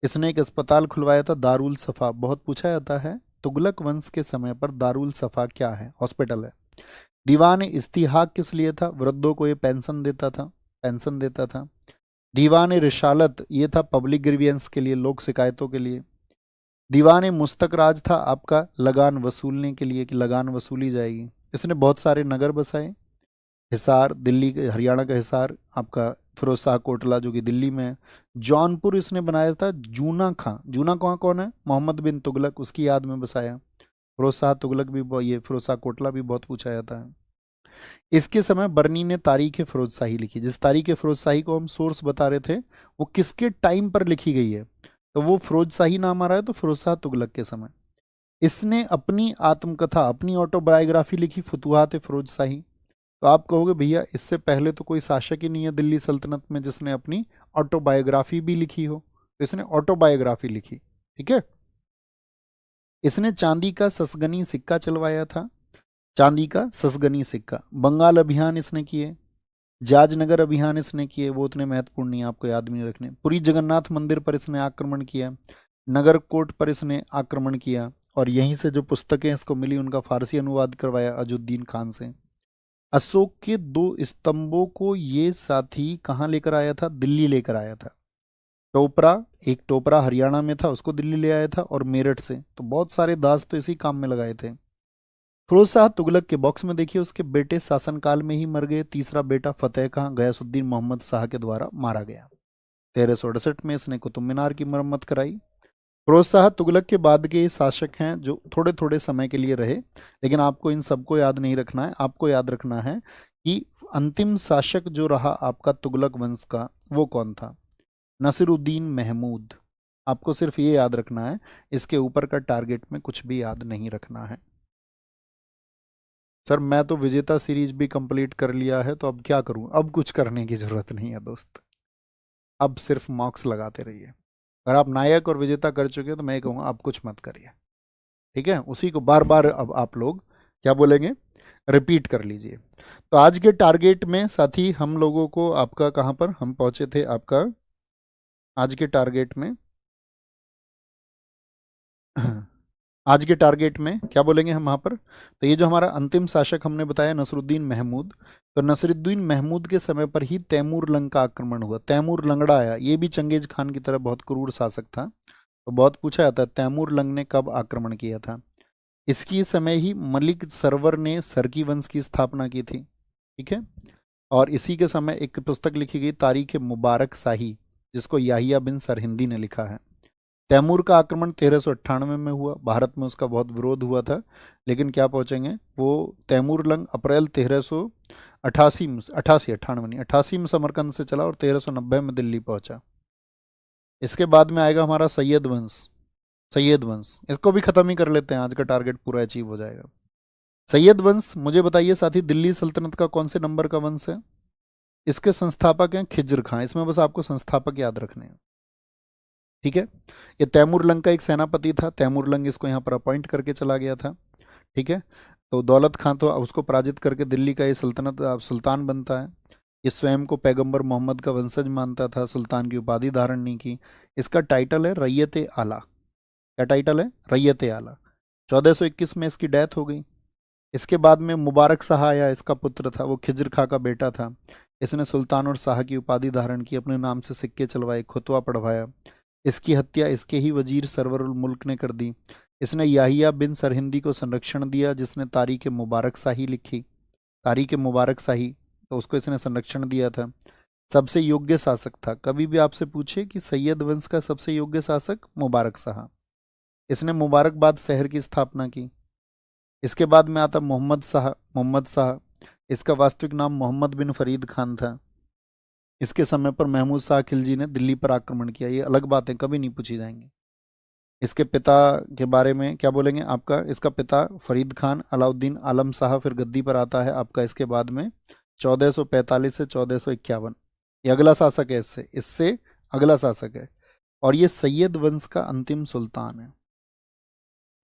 इसने एक अस्पताल खुलवाया था, दारुल सफा, बहुत पूछा जाता है तुगलक वंश के समय पर दारुल सफा क्या है, हॉस्पिटल है। दीवान इस्तिहाक किस लिए था, वृद्धों को ये पेंशन देता था, पेंशन देता था। दीवान रिसालत ये था पब्लिक ग्रीवियंस के लिए, लोक शिकायतों के लिए। दीवान मुस्तक राज था आपका लगान वसूलने के लिए, कि लगान वसूली जाएगी। इसने बहुत सारे नगर बसाए, हिसार दिल्ली के, हरियाणा का हिसार आपका, फिरोज शाह कोटला जो कि दिल्ली में है। जौनपुर इसने बनाया था जूना खां, जूना खां कौन है, मोहम्मद बिन तुगलक, उसकी याद में बसाया। फिरोज शाह तुगलक भी ये फिरोज शाह कोटला भी बहुत पूछा जाता है। इसके समय बर्नी ने तारीख फिरोज शाही लिखी, जिस तारीख फिरोज शाही को हम सोर्स बता रहे थे वो किसके टाइम पर लिखी गई है, तो वो फिरोज शाही नाम आ रहा है, तो फिरोज शाह तुगलक के समय। इसने अपनी आत्मकथा, अपनी ऑटोबायोग्राफी लिखी, फुतुहात फिरोज शाही। तो आप कहोगे भैया इससे पहले तो कोई शासक ही नहीं है दिल्ली सल्तनत में जिसने अपनी ऑटोबायोग्राफी भी लिखी हो, तो इसने ऑटोबायोग्राफी लिखी, ठीक है। इसने चांदी का ससगनी सिक्का चलवाया था, चांदी का ससगनी सिक्का। बंगाल अभियान इसने किए, जाजनगर अभियान इसने किए, वो उतने महत्वपूर्ण नहीं, आपको याद भी नहीं रखने। पुरी जगन्नाथ मंदिर पर इसने आक्रमण किया, नगरकोट पर इसने आक्रमण किया, और यहीं से जो पुस्तकें इसको मिली उनका फारसी अनुवाद करवाया अजुद्दीन खान से। अशोक के दो स्तंभों को ये साथी कहाँ लेकर आया था, दिल्ली लेकर आया था। टोपरा, एक टोपरा हरियाणा में था, उसको दिल्ली ले आया था, और मेरठ से। तो बहुत सारे दास तो इसी काम में लगाए थे। फिरोज शाह तुगलक के बॉक्स में देखिए, उसके बेटे शासनकाल में ही मर गए। तीसरा बेटा फतेह खां गयासुद्दीन मोहम्मद शाह के द्वारा मारा गया। 1368 में इसने कुतुब मीनार की मरम्मत कराई। फिरोज शाह तुगलक के बाद के शासक हैं जो थोड़े थोड़े समय के लिए रहे, लेकिन आपको इन सबको याद नहीं रखना है। आपको याद रखना है कि अंतिम शासक जो रहा आपका तुगलक वंश का, वो कौन था, नसीरुद्दीन महमूद। आपको सिर्फ ये याद रखना है, इसके ऊपर का टारगेट में कुछ भी याद नहीं रखना है। सर मैं तो विजेता सीरीज भी कंप्लीट कर लिया है, तो अब क्या करूं, अब कुछ करने की जरूरत नहीं है दोस्त, अब सिर्फ मार्क्स लगाते रहिए। अगर आप नायक और विजेता कर चुके हैं तो मैं कहूँगा आप कुछ मत करिए, ठीक है। उसी को बार बार अब आप लोग क्या बोलेंगे, रिपीट कर लीजिए। तो आज के टारगेट में साथी हम लोगों को आपका कहाँ पर हम पहुंचे थे, आपका आज के टारगेट में आज के टारगेट में क्या बोलेंगे हम वहाँ पर, तो ये जो हमारा अंतिम शासक हमने बताया नसरुद्दीन महमूद, तो नसरुद्दीन महमूद के समय पर ही तैमूर लंग का आक्रमण हुआ। तैमूर लंगड़ा आया, ये भी चंगेज खान की तरह बहुत क्रूर शासक था, तो बहुत पूछा जाता है तैमूर लंग ने कब आक्रमण किया था। इसकी समय ही मलिक सरवर ने सरकी वंश की स्थापना की थी, ठीक है। और इसी के समय एक पुस्तक लिखी गई तारीख मुबारक शाही, जिसको याहिया बिन सरहिंदी ने लिखा है। तैमूर का आक्रमण 1398 में हुआ, भारत में उसका बहुत विरोध हुआ था, लेकिन क्या पहुंचेंगे वो तैमूर लंग अप्रैल 1388 में, 88 नहीं 88 में समरकंद से चला और 1390 में दिल्ली पहुंचा। इसके बाद में आएगा हमारा सैयद वंश, सैयद वंश इसको भी खत्म ही कर लेते हैं, आज का टारगेट पूरा अचीव हो जाएगा। सैयद वंश मुझे बताइए साथी, दिल्ली सल्तनत का कौन से नंबर का वंश है। इसके संस्थापक हैं खिज्र खां, इसमें बस आपको संस्थापक याद रखने हैं, ठीक है। ये तैमूर लंग का एक सेनापति था, तैमूर लंग इसको यहाँ पर अपॉइंट करके चला गया था, ठीक है। तो दौलत खां तो उसको पराजित करके दिल्ली का ये सल्तनत सुल्तान बनता है। ये स्वयं को पैगंबर मोहम्मद का वंशज मानता था, सुल्तान की उपाधि धारण नहीं की। इसका टाइटल है रैयत आला, क्या टाइटल है, रैयत आला। 1421 में इसकी डेथ हो गई। इसके बाद में मुबारक शाह आया, इसका पुत्र था, वो खिज्र खां का बेटा था। इसने सुल्तान और शाह की उपाधि धारण की, अपने नाम से सिक्के चलवाए, खुतवा पढ़वाया। इसकी हत्या इसके ही वजीर सरवरुल मुल्क ने कर दी। इसने याहिया बिन सरहिंदी को संरक्षण दिया, जिसने तारीख मुबारक शाही लिखी। तारीख मुबारक शाही, तो उसको इसने संरक्षण दिया था। सबसे योग्य शासक था, कभी भी आपसे पूछे कि सैयद वंश का सबसे योग्य शासक मुबारक शाह, इसने मुबारकबाद शहर की स्थापना की। इसके बाद में आता मोहम्मद शाह, इसका वास्तविक नाम मोहम्मद बिन फरीद खान था। इसके समय पर महमूद शाह खिलजी ने दिल्ली पर आक्रमण किया, ये अलग बातें कभी नहीं पूछी जाएंगी। इसके पिता के बारे में क्या बोलेंगे आपका, इसका पिता फरीद खान अलाउद्दीन आलम शाह फिर गद्दी पर आता है आपका इसके बाद में 1445 से 1451। ये अगला शासक है, इससे इससे अगला शासक है, और ये सैयद वंश का अंतिम सुल्तान है,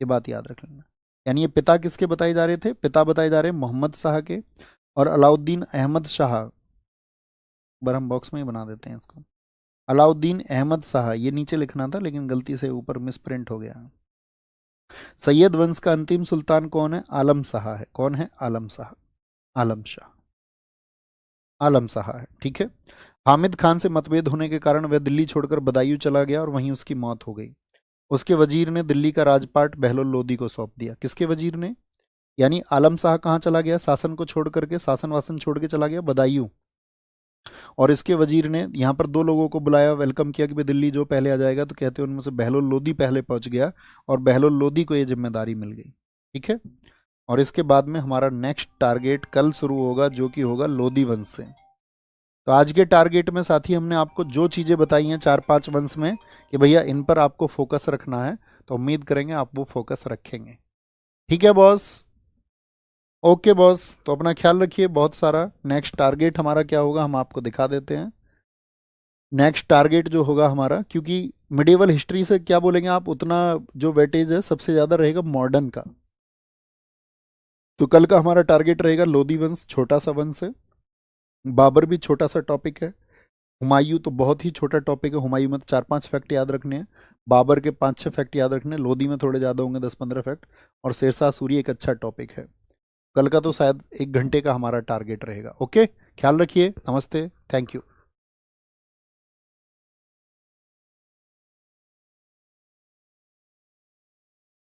ये बात याद रख लेना। यानी ये पिता किसके बताए जा रहे थे, पिता बताए जा रहे हैं मोहम्मद शाह के, और अलाउद्दीन अहमद शाह, बार हम बॉक्स में ही बना देते हैं इसको, अलाउद्दीन अहमद शाह, ये नीचे लिखना था लेकिन गलती से ऊपर मिसप्रिंट हो गया। सैयद वंश का अंतिम सुल्तान कौन है, आलम शाह है। कौन है, आलम शाह, आलम शाह, आलम शाह है, ठीक है। हामिद खान से मतभेद होने के कारण वह दिल्ली छोड़कर बदायूं चला गया और वहीं उसकी मौत हो गई। उसके वजीर ने दिल्ली का राजपाट बहलोल लोदी को सौंप दिया। किसके वजीर ने, यानी आलम शाह कहाँ चला गया, शासन को छोड़ करके, शासन वासन छोड़ के चला गया बदायूं, और इसके वजीर ने यहाँ पर दो लोगों को बुलाया, वेलकम किया कि भाई दिल्ली जो पहले आ जाएगा, तो कहते हैं उनमें से बहलोल लोदी पहले पहुंच गया और बहलोल लोदी को ये जिम्मेदारी मिल गई, ठीक है। और इसके बाद में हमारा नेक्स्ट टारगेट कल शुरू होगा, जो कि होगा लोदी वंश से। तो आज के टारगेट में साथी हमने आपको जो चीज़ें बताई हैं 4-5 वंश में कि भैया इन पर आपको फोकस रखना है, तो उम्मीद करेंगे आप वो फोकस रखेंगे, ठीक है बॉस। ओके बॉस, तो अपना ख्याल रखिए बहुत सारा। नेक्स्ट टारगेट हमारा क्या होगा हम आपको दिखा देते हैं। नेक्स्ट टारगेट जो होगा हमारा, क्योंकि मिडिवल हिस्ट्री से क्या बोलेंगे आप, उतना जो वेटेज है सबसे ज़्यादा रहेगा मॉडर्न का। तो कल का हमारा टारगेट रहेगा लोदी वंश, छोटा सा वंश है। बाबर भी छोटा सा टॉपिक है। हुमायूं तो बहुत ही छोटा टॉपिक है, हुमायूं में तो 4-5 फैक्ट याद रखने हैं, बाबर के 5-6 फैक्ट याद रखने हैं, लोदी में थोड़े ज़्यादा होंगे 10-15 फैक्ट, और शेरशाह सूरी एक अच्छा टॉपिक है। कल का तो शायद 1 घंटे का हमारा टारगेट रहेगा। ओके, ख्याल रखिए, नमस्ते, थैंक यू।